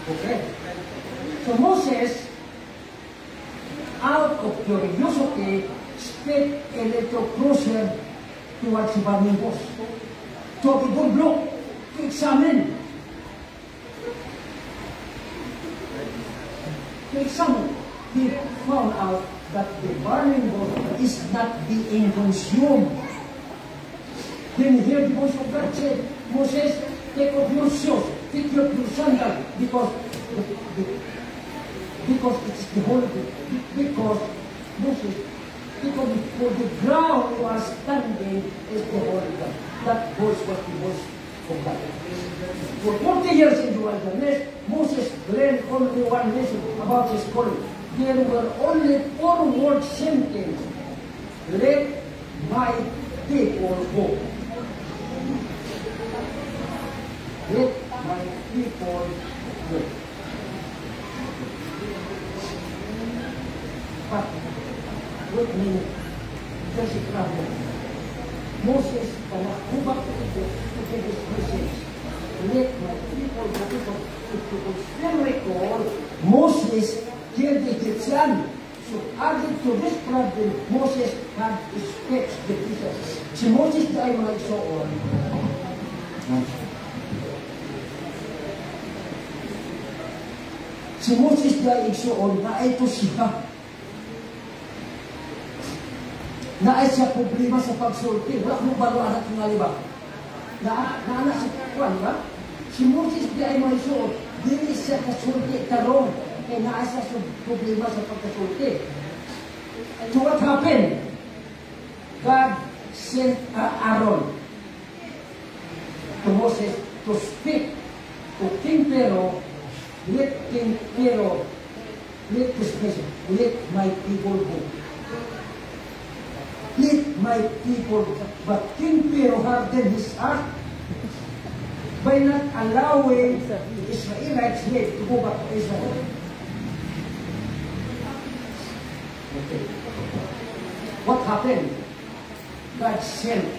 Okay. So Moses, out of curiosity, sped a little closer towards the burning bush. So he would look to examine. He found out that the burning bush is not being consumed. Then he heard the voice of God said, Moses, take off your shoes, take off your sandal, because it's the holy day. Because Moses, because for the ground you are standing is the holy God. That voice was the voice of God. For 40 years in the wilderness, Moses learned only one lesson about his calling. There were only 4 word sentences. Let my people go. Let my people go. But with me, there's a problem. Moses cannot go back to Egypt to give his message. Let my people go. If you could still recall, Moses killed the Egyptian. So added to this problem, Moses had escaped the prison. Si Moses ay mga igsoon. Si Moses ay igsoon na ito siya. Na ay siya problema sa pagsulti. Wala mo balo anak ng alibak. Na anak si Juan ba? Si Moses ay mga igsoon. Dili siya kasulti karong. Kaya naasa sa problema sa pagkasulti. So what happened? God sent Aaron to Moses to speak to King Pharaoh. Let King Pharaoh, let this message, let my people go. Let my people go. But King Pharaoh hardened his heart by not allowing the Israelites yet to go back to Israel. Okay. What happened? God sent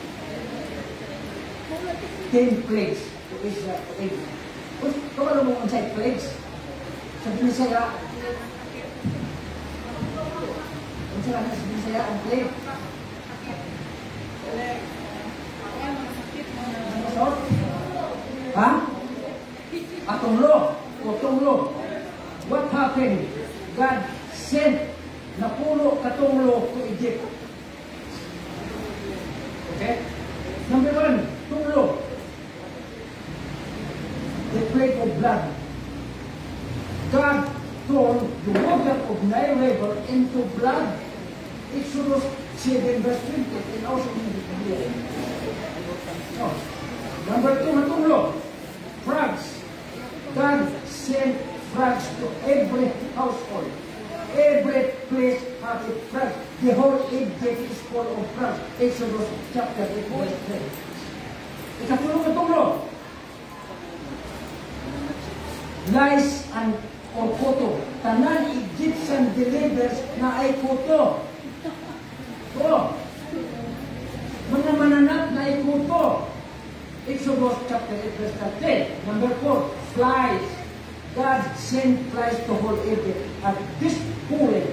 10 plagues to Israel. Kung ano mo ang side plagues? Sabi niya saya, ang plague. Ha? Atunglo. What happened? God sent napulo katunglo to Egypt. Okay? Number 1, tunglo. The plague of blood. God turned the water of Nile River into blood. Exodus 7 verse 20. And also in the Bible. So, number 2, matunglo. Frogs. God sent frogs to every household. Every place has a frog. The whole Egypt is full of frogs. Exodus chapter 8 verse 3. Ikatulong matunglo. Lice and or kuto. Tanan Egyptian believers na ay kuto. Mga mananap na ay kuto. Exodus chapter 8 verse 10. Number 4, flies. God sent flies to whole Egypt. At this point,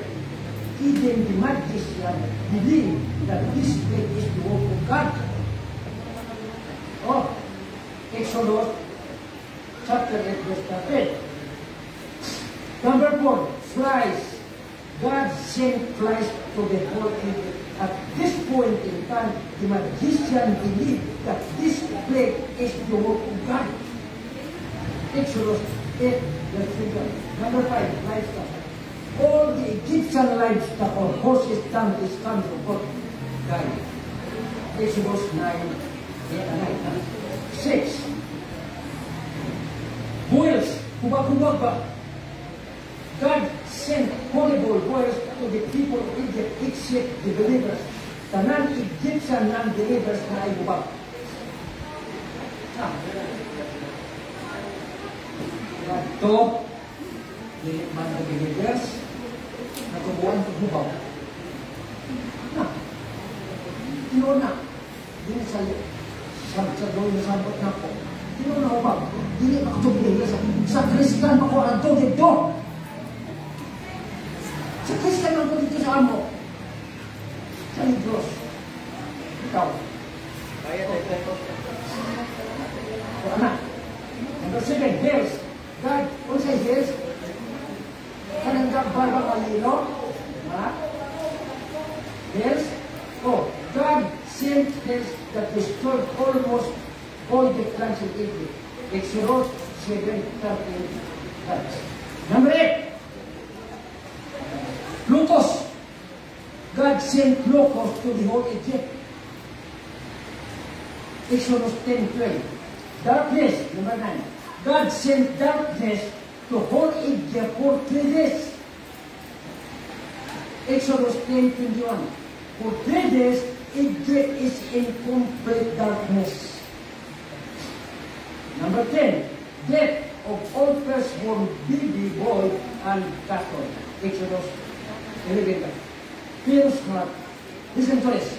even the magician believed that this plague is the work of God. Exodus chapter 8 verse 10. Number 4, flies. God sent flies to the whole Egypt. At this point in time, the magician believed that this plague is the work of God. Exodus 8 verse 3. Number 5, livestock. All the Egyptian livestock or horses, donkeys, camels, or died. Exodus 9, 6. Boils, hubag-hubag ba? God sent horrible boils to the people of Egypt, except the believers. The non-Egyptian non-believers na ay hubag. Ito, man the believers, natubuan sa hubag. Tino na. Dili sa doon na sabot na po. Tino na hubag. Dili makatubig sa Kristan ako ang to dito. Sa Kristan ako dito sa amo. Sa Diyos. Ikaw. So, anak. Number 7, hills. God, kung sa hills, kanang barbang alino, ha? all the clans of Egypt. Exodus 7:13. Number 8. Locusts. God sent locusts to the whole Egypt. Exodus 10:12. Darkness, number 9. God sent darkness to whole Egypt for 3 days. Exodus 10:21. For 3 days, Egypt is in complete darkness. Number 10. Death of all firstborn baby, boy, and cattle. Exodus 11. Pharaoh's heart, listen to this.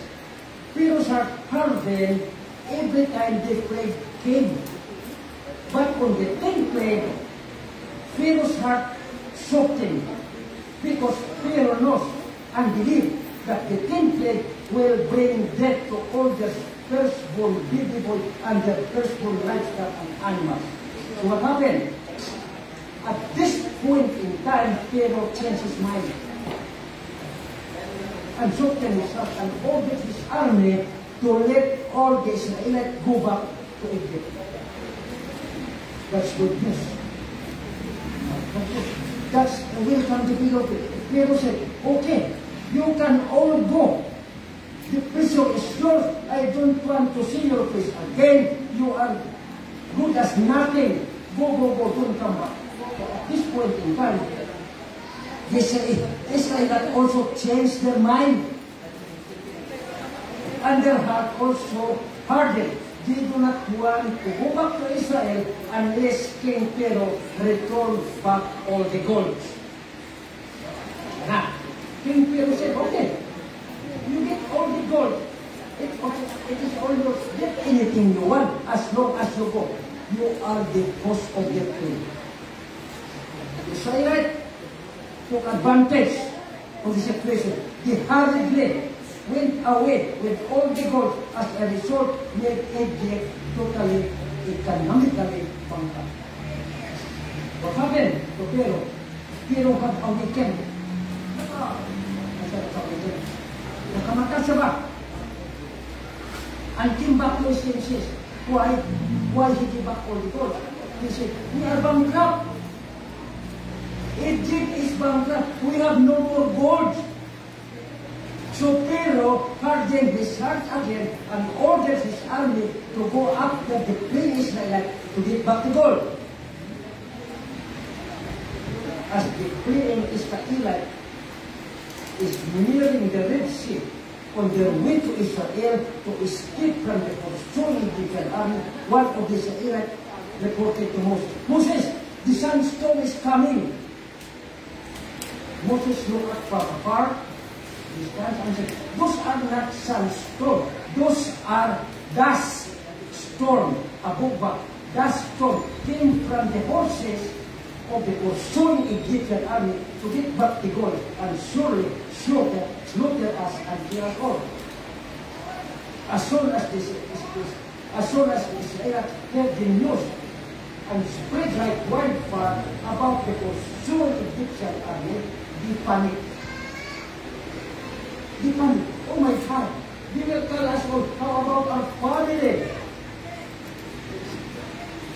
Pharaoh's heart hardened every time the plague came. But on the 10th plague, Pharaoh's heart softened because Pharaoh knows and believes that the 10th plague will bring death to all the firstborn baby boy and the firstborn livestock and animals. So what happened? At this point in time, Pharaoh changed his mind and softened his heart and ordered his army to let all the Israelites go back to Egypt. That's good news. That's the welcome to Pharaoh. Pharaoh said, okay, you can all go. The prison is yours. I don't want to see your face again. You are good as nothing. Go, don't come back. So at this point in time, Israelites also changed their mind. And their heart also hardened. They do not want to go back to Israel unless King Pharaoh returns back all the gold. Now, King Pharaoh said, okay, you get all the gold. It is all yours. Get anything you want as long as you go. You are the boss of the king. The Israelites took advantage of the situation. They hurriedly went away with all the gold. As a result, made Egypt totally economically bankrupt. What happened to Pharaoh? Pharaoh had a weekend. Nakamata siya ba? And came back to his senses. Why he gave back all the gold? He said, we are bankrupt. Egypt is bankrupt. We have no more gold. So Pharaoh hardened his heart again and ordered his army to go after the free Israelites to get back the gold. As the freeing Israelites is nearing the Red Sea on their way to Israel to escape from the pursuing Egyptian army, one of the Israelites reported to Moses, Moses, the sandstorm is coming. Moses looked up from afar. He stands and said, those are not sandstorm. Those are dust storm. Abubak, dust storm came from the horses of the pursuing Egyptian army to get back the gold and surely slaughter us and kill us all. As soon as the Israelites heard the news and spread like wildfire about the pursuing Egyptian army, they panicked. Oh my God, they will tell us all, how about our family?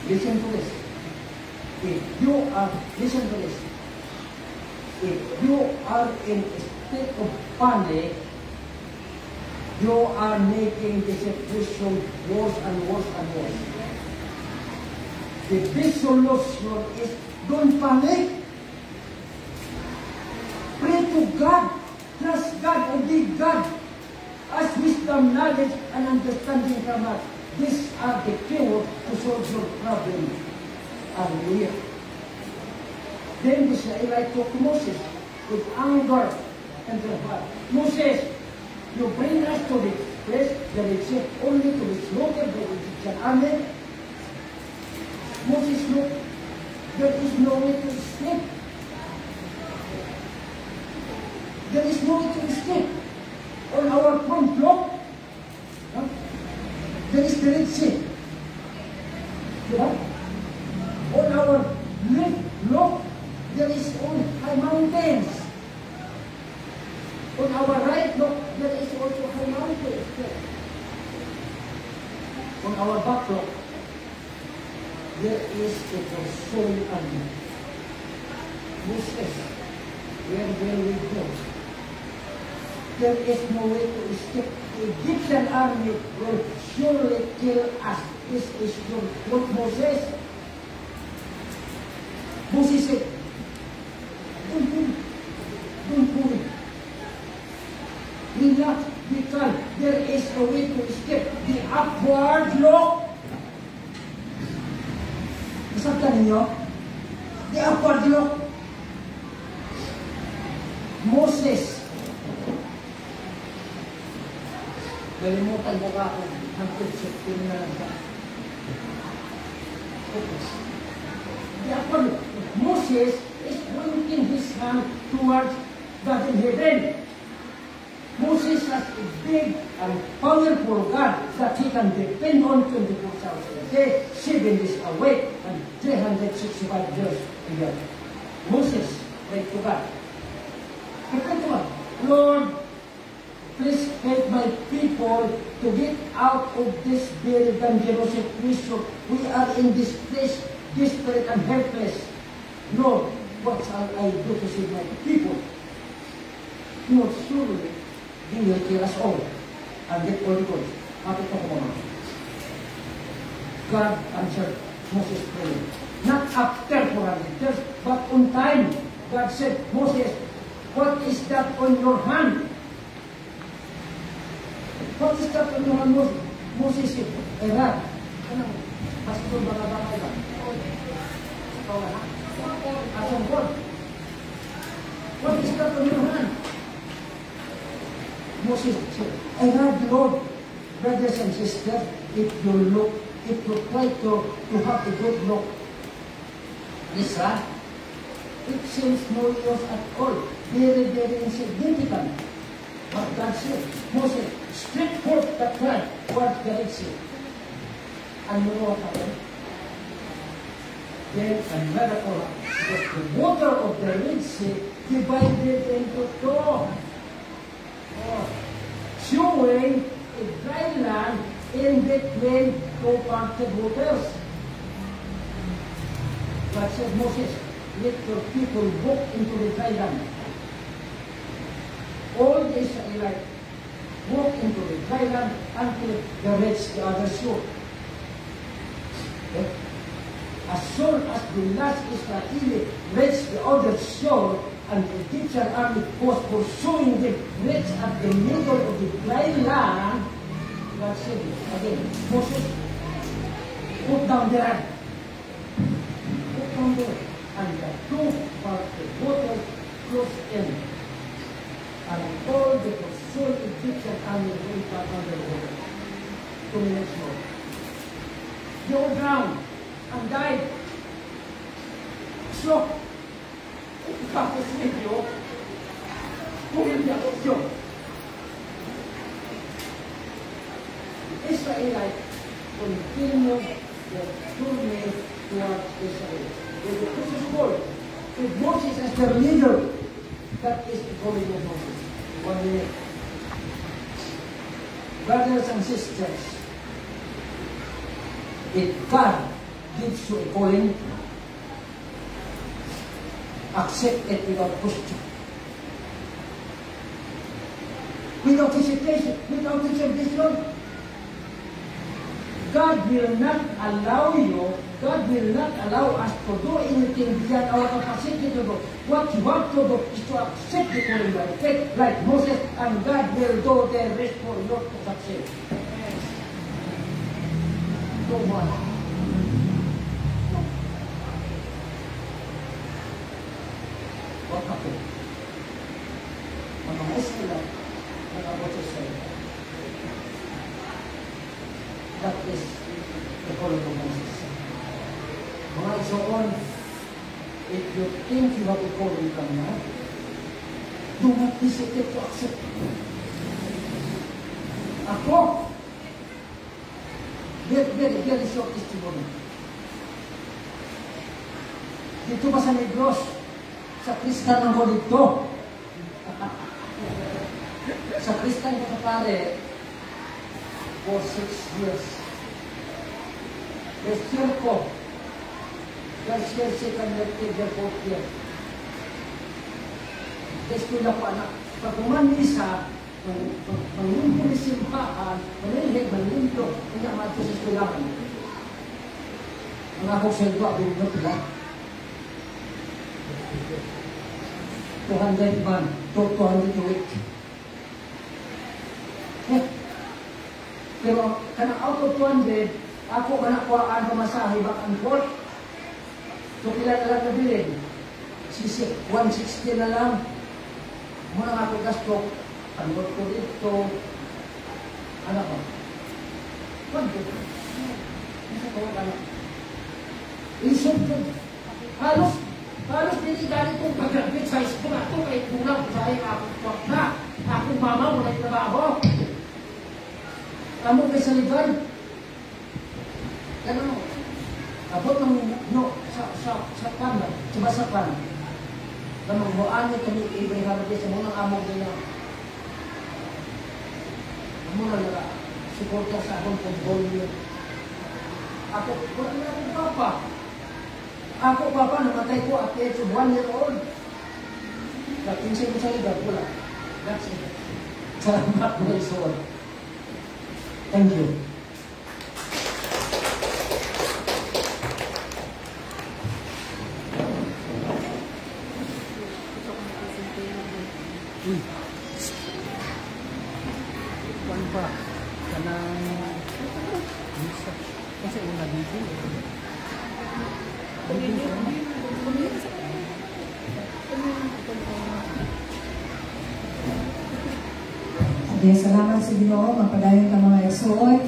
Listen to this. Listen to this. If you are in a state of panic, you are making the situation worse and worse and worse. The best solution is don't panic. Pray to God. Trust God, obey God. Ask wisdom, knowledge, and understanding from us. These are the cure to solve your problem. Hallelujah. Then the Israelites took Moses with anger and their heart. Moses, you bring us to the place that is said only to be slaughtered by the Egyptian army. Moses, look, there is no way to escape. There is no way to escape. On our front block, there is the Red Sea. On our left block, there is only high mountains. On our right block, there is also high mountains. On our back block, there is a pursuing army. Moses, where will we go? There is no way to escape. The Egyptian army will surely kill us. This is your look, Moses. Moses said, don't worry. Relax, be calm. There is a way to escape. The upward look. Nasabtan ninyo? The upward look. Moses. Nalimutan mo ka ako ang concept na lang siya. Focus. The upward look. Moses is pointing his hand towards God in heaven. Moses has a big and powerful God that he can depend on 24 hours a day, 7 days a week, and 365 years a year. Moses prayed to God. He prayed to God, Lord, please help my people to get out of this very dangerous situation. We are in this place, desperate and helpless. Lord, what shall I do to save my people? Lord, surely He will kill us all and get all the goods. Bakit ako mga? God answered Moses' prayer. Not after 400 years, but on time. God said, Moses, what is that on your hand? What is that on your hand, Moses? Moses said, Era, pastor ba na ba kayo? Ikaw na? Asong God. What is that on your hand? Moses said, I heard the Lord, brothers and sisters, if you try to have a good look, this rod, it seems no use at all, very, very insignificant. But God said, Moses, stretch forth that rod towards the Red Sea. And you know what happened? Then a miracle happened. The water of the Red Sea divided into two. Showing a dry land in between two parted waters. God said, Moses, let your people walk into the dry land. All the Israelites walk into the dry land until they reach the other shore. Okay? As soon as the last Israeli reached the other shore, and the Egyptian army was pursuing them, reached at the middle of the dry land, God said again, Moses, put down the rod. Put down the rod. And the two parted water closed in. And all the pursuing Egyptian army went back under the water. 2 minutes more. They all drowned and died. So, tapos ninyo, kung hindi ako yun. The Israelites continue their journey towards Israel. With the precious word, with Moses as their leader, that is the calling of Moses. 1 minute. Brothers and sisters, if God gives you a calling, accept it without question. Without hesitation, without reservation. God will not allow you, God will not allow us to do anything beyond our capacity to do. What you have to do is to accept the calling by faith, like Moses, and God will do the rest for you to succeed. Don't worry. What happened? Mga Israelite, nag-abot sa Israel. That is the calling of Moses. Mga isoon, if you think you have a calling from now, do not hesitate to accept it. Ako, very short testimony. Dito ba sa Negros, sa Kristan ng dito. Sa Kristan ko pare for 6 years. Last year ko, First year, second year, third year, fourth year. Eskwela pa na. Pag umanisa, pangumpul simbahan, panilhig, manlindo, hindi naman ito sa eskwelahan. Ang akong seldo, abing na pila. 200 man, 200 a week. Pero, kanang out of 200, ako manakuhaan pamasahe back and forth. So, pila na lang nabilin? 160 na lang. Muna nga ako gasto, pangot ko dito, ano ko? Pangot ko. Nasa ko, ano? Isog ko. Halos dinigali kong pag-graduate sa school na ito, kahit kulang ko sa'yo ako kwak na. Akong mama mo na trabaho. Kamu kay Saligan. Ano? Abot ng, sa kamera, sa basakan. Namang buwan niya kami ibay harap sa munang amog nila. Amo na nila, suporta sa akong football niyo. Ako, wala na akong papa. Ako, papa, namatay ko at age of 1 year old. Nakinsay ko sa ligat, wala. That's it. Salamat mo na isuon. Thank you. Kuan pa kanang kasi una dito. Okay, salamat sa Ginoo, magpadayon ka mga igsoon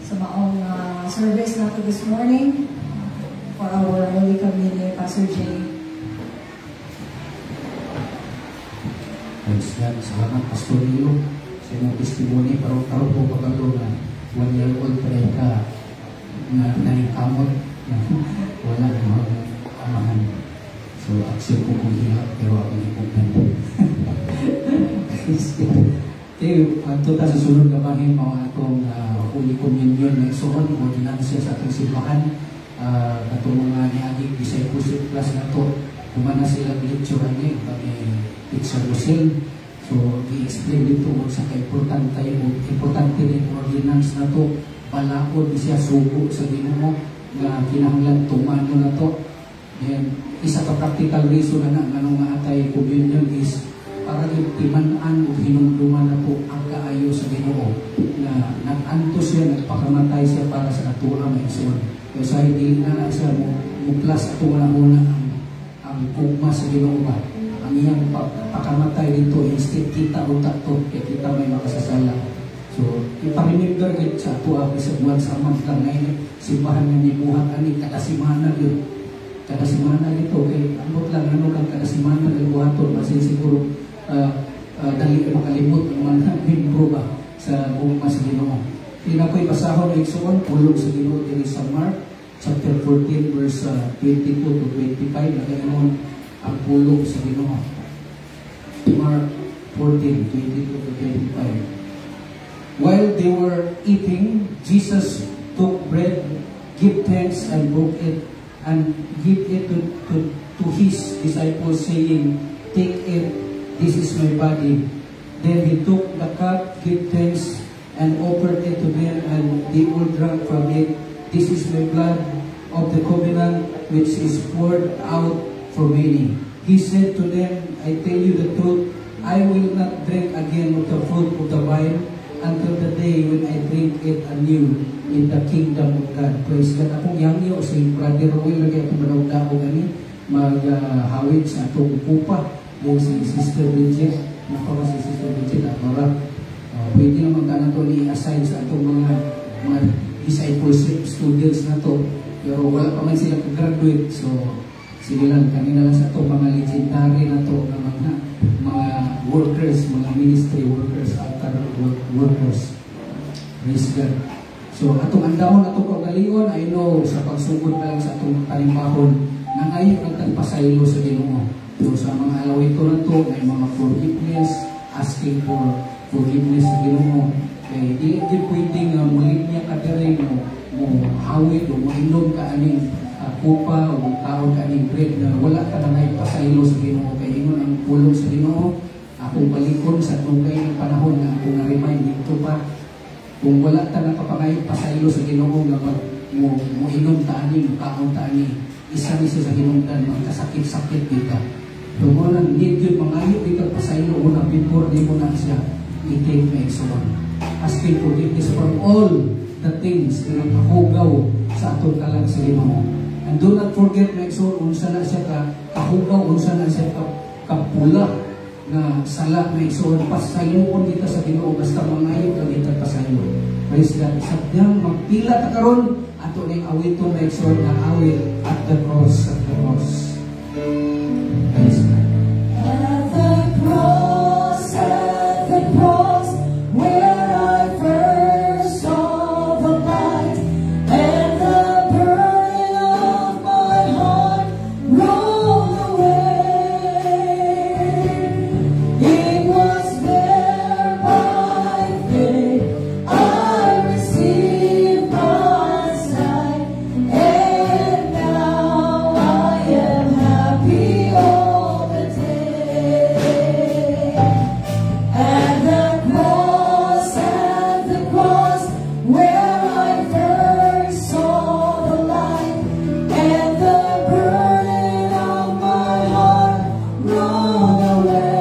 sa maong service nato this morning for our Holy Communion, Pastor Jay. Salamat Pastor Leo sa inyong testimony. Parang po pagkalo na 1 year old pa rin ka na naikamot na wala na mga amahan. So, aksyon ko kung hiya, pero ako hindi kong ganda. Ito ta sa sunod na bahin, mga atong Holy Communion na isuon, ordinansya sa atong simbahan, atong mga niagig discipleship class na ito, kumana sila lecture niya, kami Teacher Lucille. So, i-explain dito sa importante ng ordinance na ito, balaod siya sugo sa Ginoo na kinahanglan tumano na ito. And isa ka practical reason na nga atay communion is para imanaan o hinumduman na po ang kaayo sa Ginoo na nag-anto siya, nagpakamatay siya para sa atuang na isuon. Kaya sa hindi na siya muklas ato na muna ang pugma sa Ginoo ba. Ang iyang pakamatay dito, instead kita o takto, kaya kita may makasasala. So, iparimember it sa atuang sa buwan sa amang lang ngayon, simbahan na nibuhat ani kadasimana yun. Kadasimana dito, kay amot lang ano kang kadasimana ng buhaton, masin siguro dali makalimot ang mga membro ba sa buong mas Ginoo. Pinakoy basahon ay igsuon pulong sa Ginoo diri sa Mark chapter 14 verse 22 to 25 nagayon ang pulong sa Ginoo. Mark 14, 22 to 25. While they were eating, Jesus took bread, gave thanks and broke it and gave it to his disciples saying, "Take it, this is my body." Then he took the cup, gave thanks, and offered it to them, and they all drank from it. "This is my blood of the covenant, which is poured out for many." He said to them, "I tell you the truth, I will not drink again of the fruit of the vine until the day when I drink it anew in the kingdom of God." Praise God. Akong yangyo si Brother Will lagi akong manawdaog ani maghawid sa atong upa. Yung si Sister Bridget, napaka si Sister Bridget at marap. Pwede naman ka na ito i-assign sa atong mga discipleship students na to. Pero wala pa man sila ka-graduate. So, sige lang, kanina lang sa ito, mga legendary na to, na mga workers, mga ministry workers, altar workers. Praise God. So, atong andamon, atong kagalion, I know, sa pagsugod pa lang sa atong panimbahon, na ngayon nagtagpasaylo sa Ginoo. So, sa mga alawito na to, may mga forgiveness, asking for forgiveness sa Ginoo. Kaya di pwedeng mulit niya ka rin mo hawid o mo inom ka aning kupa o kaon ka ni bread na wala ka na may pasaylo sa Ginoo kay ingon ang pulong sa Ginoo akong balikon sa tungkay ng panahon na akong na-remind dito pa kung wala ka na kapangay pasaylo sa Ginoo nga mo inom taani mo kaon taani isa ni sa hinungdan magkasakit-sakit kita so mo nang need yun mangayo di ka pasaylo una before di mo na siya i-take na igsoon asking forgiveness from all the things na nakahugaw sa atong kalag sa Ginoo. And do not forget na igsoon unsa na siya kahugaw, unsa na siya kapula na sala na igsoon pasayloon kita sa Ginoo basta mangayo lang kita pasaylo. Praise God. Sadyang magpila ta karon ato ning awiton na igsoon na awit at the cross of the cross. Praise God. At the cross, where I first saw the light and the burning of my heart rolled away. It was there by faith I received my sight, and now I am happy all the day. At the cross, where I first saw the light and the burden of my heart rolled away.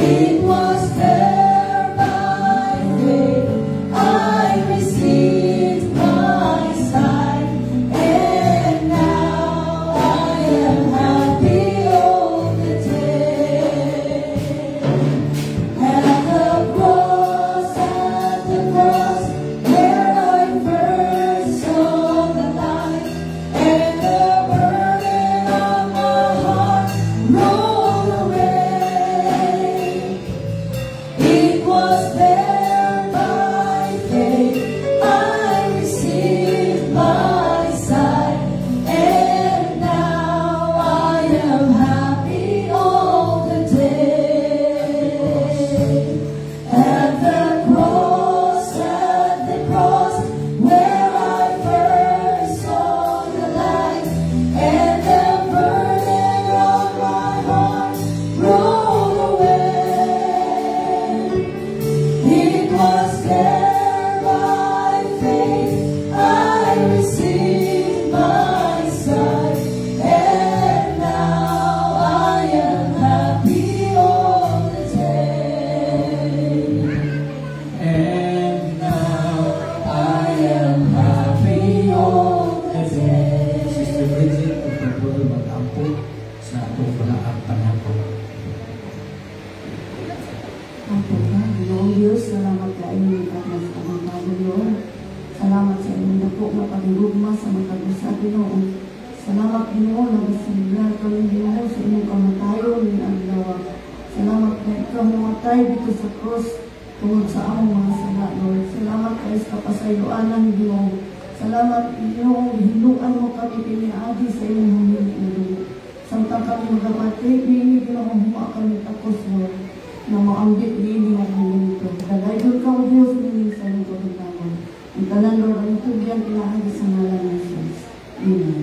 It was there by faith I received my sight, and now I am happy all the day. At the cross, where I first saw the light and the burden of my heart rolled away. It was there by faith I received my sight, and now I am happy all the day. At the cross, where I first saw the light and the burden of my heart rolled away. It was there by faith I received my sight, and now I am happy all the day. And now I am happy all the day. Sister Bridget, kung pwede mag-ampo sa atong palaang panahon. Apo ka, Ginoong Diyos, salamat ka inyo at mas amang Panginoon. Salamat sa inyong dako na pagigugma sa mga sa Ginoon. Salamat Ginoo na bisigla kami Ginoo sa inyong kamatayon ng adlaw. Salamat na ikaw mamatay dito sa cross tungod sa among mga sala, Lord. Salamat kayo sa kapasayloanan Ginoo. Salamat Ginoo, hinuan mo kami piniagi sa inyong humingi. Samtang kami magabati, hindi Ginoo huma kami takos, Lord, na maambit din ang humingi ito. Dalayon ka o Diyos, hindi sa inyong kapagdaman. Ang tanan, Lord, ang tubyan pinaagi sa ngalan ng Jesus. Amen.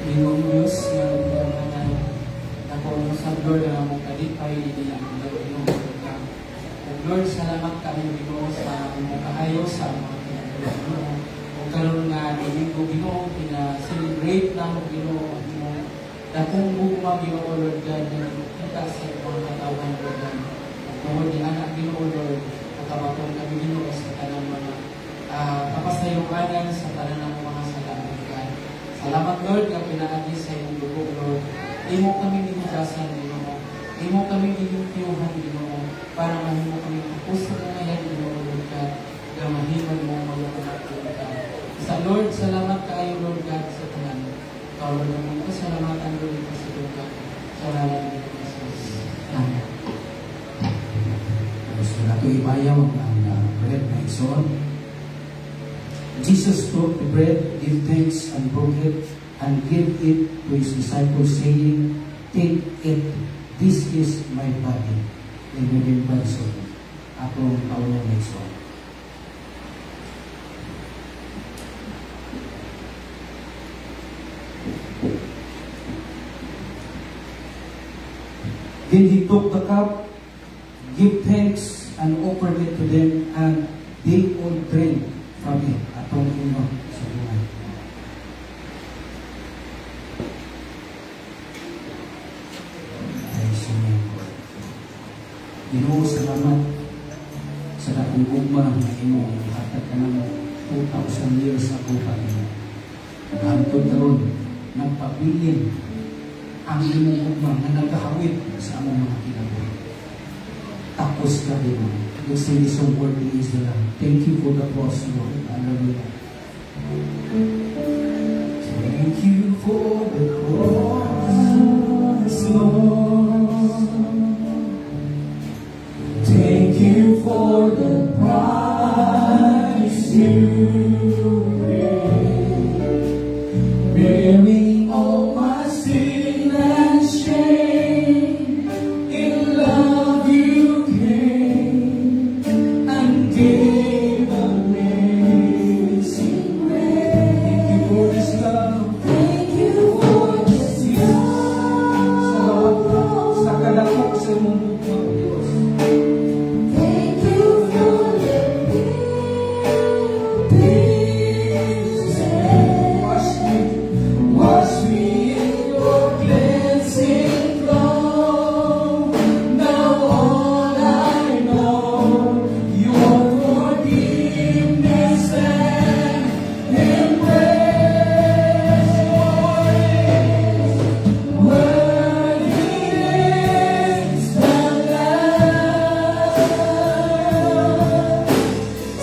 Ginong Diyos na ako sa Lord na mong kalipay hindi ang Ginong Pagkakang. Lord, salamat kami Ginoo sa mong kahayo sa mga Ginoo. O karoon nga Domingo Ginoo, pina-celebrate na mo Ginoo. Dakong bugma Ginoo Lord God na kita sa mga katawan Lord God. Tungod ni anak Ginoo Lord, pagkabatong kami Ginoo sa tanang mga kapasayunganan sa tanang ng mga salamat God. Salamat Lord na pinaagi sa iyong dugo Lord. Imo kami ginugasan Ginoo. Imo kami ginutiyuhan Ginoo para mahimo kami kapos sa kanayan Ginoo Lord God. Gamahiman mo mag-anak Lord God. Sa Lord, salamat kaayo Lord God sa tanan. Ikaw Lord naman kasalamatan Lord sa Lord God. Sa ngalan ni Jesus. Amen. Gusto nato ibayaw ang bread na igsoon. Jesus took the bread, gave thanks, and broke it, and gave it to his disciples, saying, "Take it, this is my body." In remembrance of me. atong kaunang leksyon. Then he took the cup, give thanks, and offered it to them, and they all drank from it. Atong uno sa buhay. Praise the name of God. Ginoo, salamat sa dakong ugma na imong ihatag ka ng 2,000 years ako pa rin. Hantod karon nagpabilin ang imong ugma na nagahawid sa among mga kinabuhi. Tapos ka din. The sin is so worthy is the Lamb. Thank you for the cross, Lord. Hallelujah. Thank you for the cross, Lord. Thank you for the price you paid, bearing all my sin and shame. In love you came and gave amazing grace. Thank you for this love. Thank you for this love. Sa kadakop sa mundo ng Diyos. Thank you for the peace. Wash me in your cleansing flow. Now all I know, your forgiveness and embrace. Worthy is the Lamb,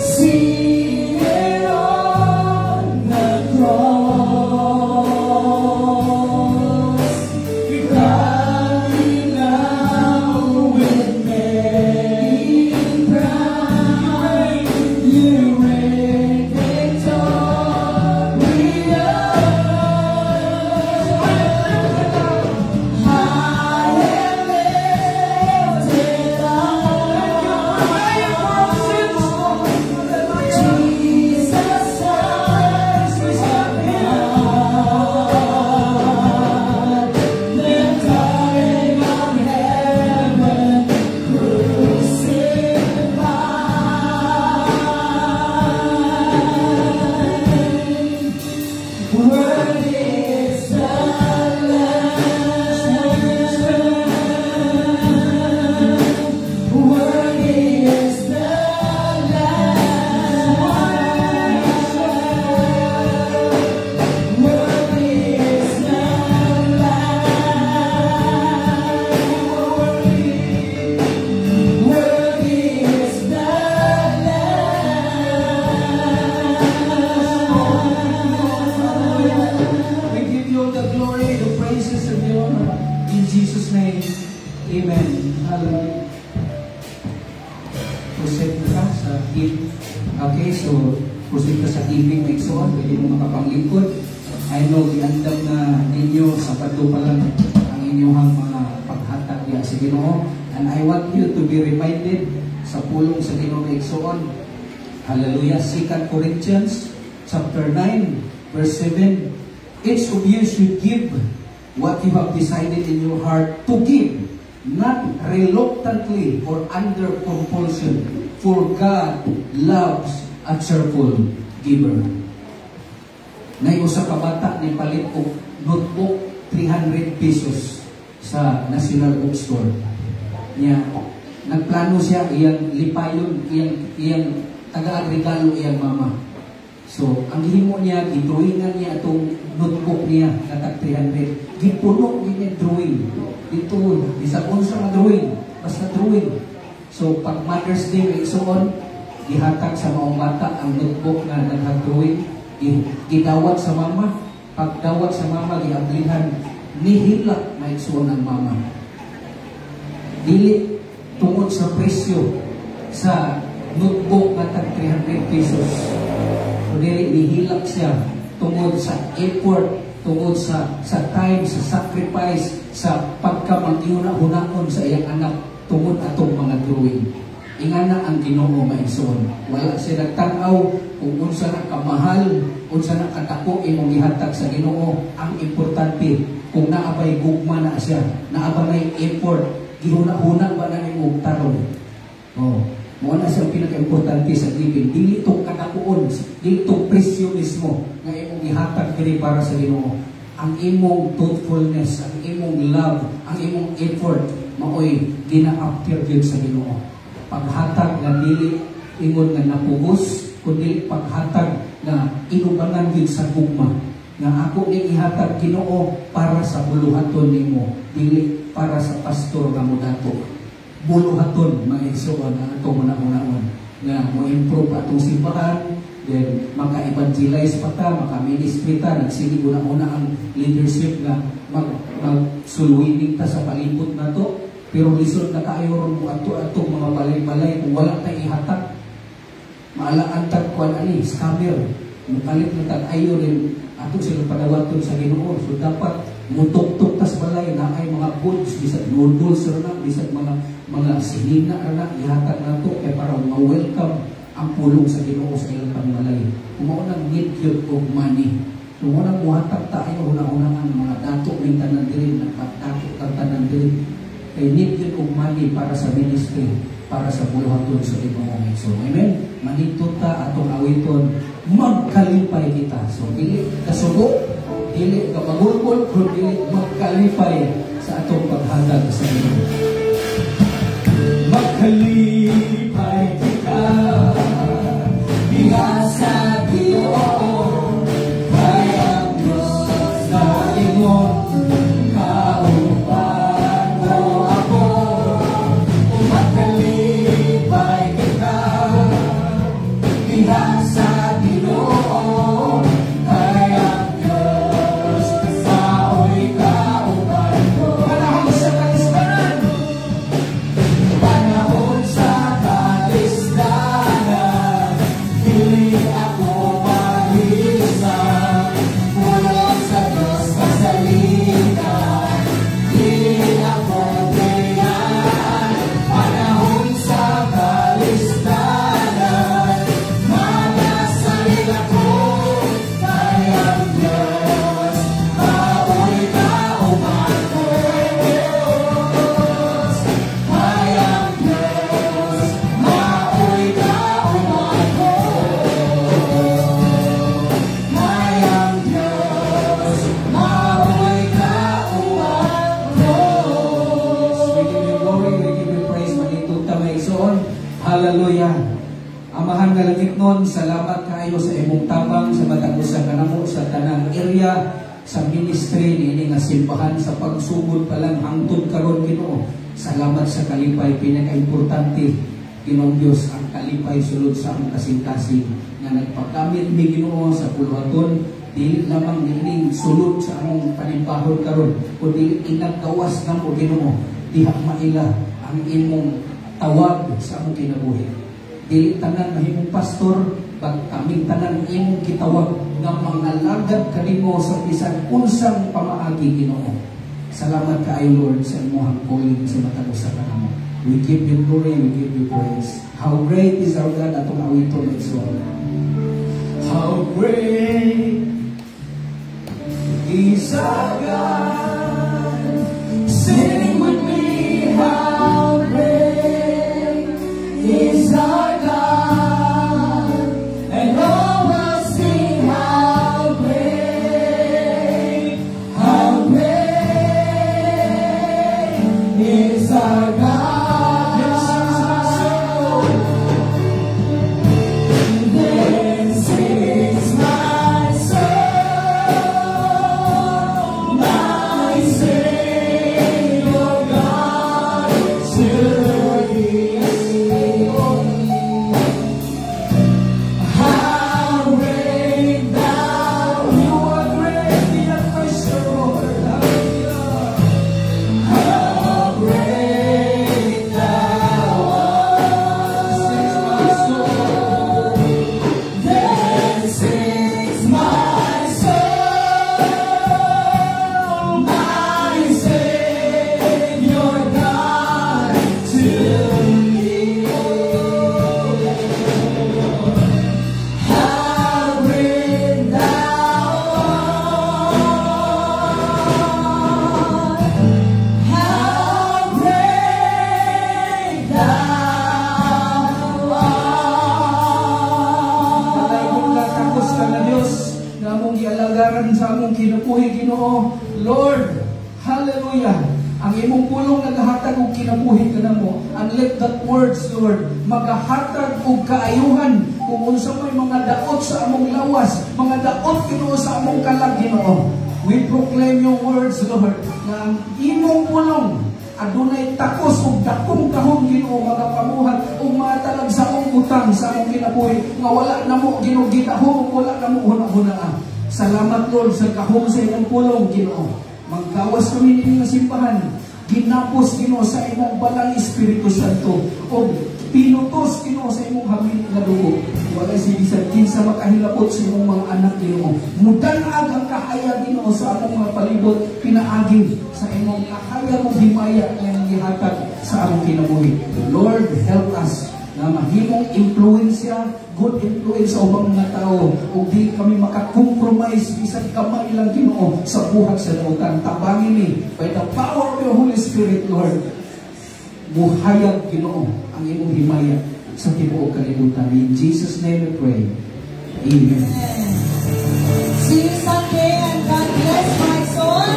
seated on the cross. You crown me now with many crowns. You reign victorious. High and lifted up, Jesus, Son of God, lifted on heaven, crucified. Worthy is the Lamb. Worthy is the Lamb. Worthy is the Lamb. Worthy is the Lamb. We give you the glory, the praises, and the honor. In Jesus' name, Amen. Hallelujah. Proceed ka sa gift. Okay, so proceed ka sa giving next one. Pwede mo makapanglingkod. I know, iandam na ninyo sa pato pa lang ang inyong mga paghatag niya sa Ginoo. And I want you to be reminded sa pulong sa Ginoo next one. Hallelujah. 2 Corinthians chapter 9, verse 7. Each of you should give what you have decided in your heart to give, not reluctantly or under compulsion, for God loves a cheerful giver. Naiusa ka bata ni palit og notebook 300 pesos sa National Bookstore. Niya, nagplano siya iyang lipayon, iyang taga-agregalo iyang mama. So, ang himo niya, gidrawingan niya itong notebook niya, natag 300. Gipuno niya drawing. Dito, bisakon sa mga drawing. Basta drawing. So, pag Mother's Day, may isuon, gihatag sa mga bata ang notebook na nag-drawing. Gidawat sa mama. Pag dawat sa mama, giablihan, nihilak may isuon ang mama. Dili tungod sa presyo sa notebook na tag 300 pesos. So, dili nihilak siya tungod sa effort, tungod sa time, sa sacrifice, sa pagkamag-una-hunaon sa iyang anak tungod atong mga drawing. ingana ang Ginoo maigsoon. Wala siya nagtanaw kung unsa na kamahal, unsa na kadako imong gihatag sa Ginoo. Ang importante kung naabay gugma na siya, naabay effort, gihuna-huna ba na imong tarong. Oh, mo na siya pinaka-importante sa giving. Dili itong kadakuon, dili itong presyo mismo nga imong gihatag diri para sa Ginoo. Ang imong thoughtfulness, ang imong love, ang imong effort, maoy gina-appear gyud sa Ginoo. Paghatag na dili ingon nga napugos, kundi paghatag na inubanan gyud sa gugma. Nga ako ni ihatag Ginoo para sa buluhaton nimo, dili para sa pastor nga modato. Buluhaton maigsoon ang atong una-unaon nga mo improve atong simbahan, then maka-evangelize pa ta, maka-ministry ta, nagsilig una-una ang leadership nga mag-sulwining ta sa palibot na to. Pero lisod na kaayo ron mo atong mga balay-balay kung wala tayo ihatag. Maalaan tag kuan ani, scammer. Mukalit na tag ayo rin atong sila padawaton sa Ginoo. So dapat mutok-tok tas balay na ay mga goods, bisag noodles na, bisag mga sinina na ihatag nato kay para ma-welcome ang pulong sa Ginoo sa ilang pagmalay. Kung maunang need yun of money. Kung maunang muhatag tayo, una-una ang mga dato ng tanan diri, nagpatato ng tanan diri. Kay need yun of money para sa ministry, para sa buluhaton sa ibang mga. So, amen? Manito ta atong awiton, magkalipay kita. So, dili kasugo, dili kapagulpol, kung dili magkalipay sa atong paghatag sa Ginoo. Magkalipay kita, bilang sa Ginoo, kay ang Diyos na ingon, kauban mo ako. Magkalipay kita, bilang sa Ginoo, kay ang Diyos mao'y kauban ko. Panahon sa kalisdanan, panahon sa kalisdanan, dili ako mahisa, puno sa Diyos kasalitan, dili ako gayan. Panahon sa kalisdanan, manasalig ako, kay ang Diyos mao'y kauban ko. Kay ang Diyos mao'y kauban ko. Kay ang Diyos mao'y kauban ko. We give you glory, we give you praise, manitong tamaysoon. Hallelujah. Amahan nga langit nun, salamat kayo sa imong tabang sa matag usa kanamo sa tanang area sa ministry niini nga simbahan sa pagsugod pa lang hangtod karon Ginoo. Salamat sa kalipay, pinaka-importante Ginoong Dios ang kalipay sulod sa among kasing-kasing nga nagpagamit mi Ginoo sa buluhaton, dili lamang niining sulod sa among panimbahon karon, kundi inagawas namo Ginoo diha maila ang imong tawag sa among kinabuhi. Dili tanan mahimong pastor, pag kaming tanan imong gitawag nga mangalagad kanimo sa bisan unsang pamaagi Ginoo. Salamat kaayo Lord sa imong calling sa matag usa kanamo. We give you glory, we give you praise. How great is our God, atong awiton ng Israel. How great is our God. Sing with me, how great is our God. And all will sing, how great is our God. Then sings my soul, my gikan sa among kinabuhi, Ginoo. Lord, hallelujah. Ang imong pulong nagahatag og kinabuhi kanamo. And let that words, Lord, magahatag og kaayuhan kung unsa may mga daot sa among lawas, mga daot Ginoo sa among kalag, Ginoo. We proclaim your words, Lord, na ang imong pulong adunay takos ug dakong kahon, Ginoo, magapamuhat ug matalag sa among utang sa among kinabuhi nga wala namo Ginoo gitahom, wala namo hunahunaan. Salamat, Lord, sa kahon sa imong pulong, Ginoo. Magkawas kami nini nga simbahan, ginapos Ginoo sa imong balang Espiritu Santo o pinutos Ginoo sa imong hamil nga dugo. Wala si bisan kinsa makahilabot sa imong mga anak, Ginoo. Mudanag ang kahaya, Ginoo, sa among mga palibot, pinaagi sa imong kahaya mo himaya nga gihatag sa among kinabuhi. Lord, help us na mahimong influensya, good influence sa ubang mga tao, ug di kami makakompromise bisan kamay lang, Ginoo, sa buhat sa nautan. Tabangin ni by the power of your Holy Spirit, Lord, muhayag, Ginoo, ang imong himaya sa tibuok kalibutan. In Jesus' name we pray. Amen. See you Sunday and God bless my soul.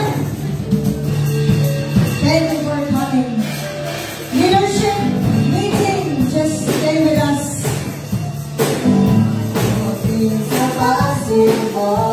Thank you for coming. Leadership meeting, just stay with us. It's impossible.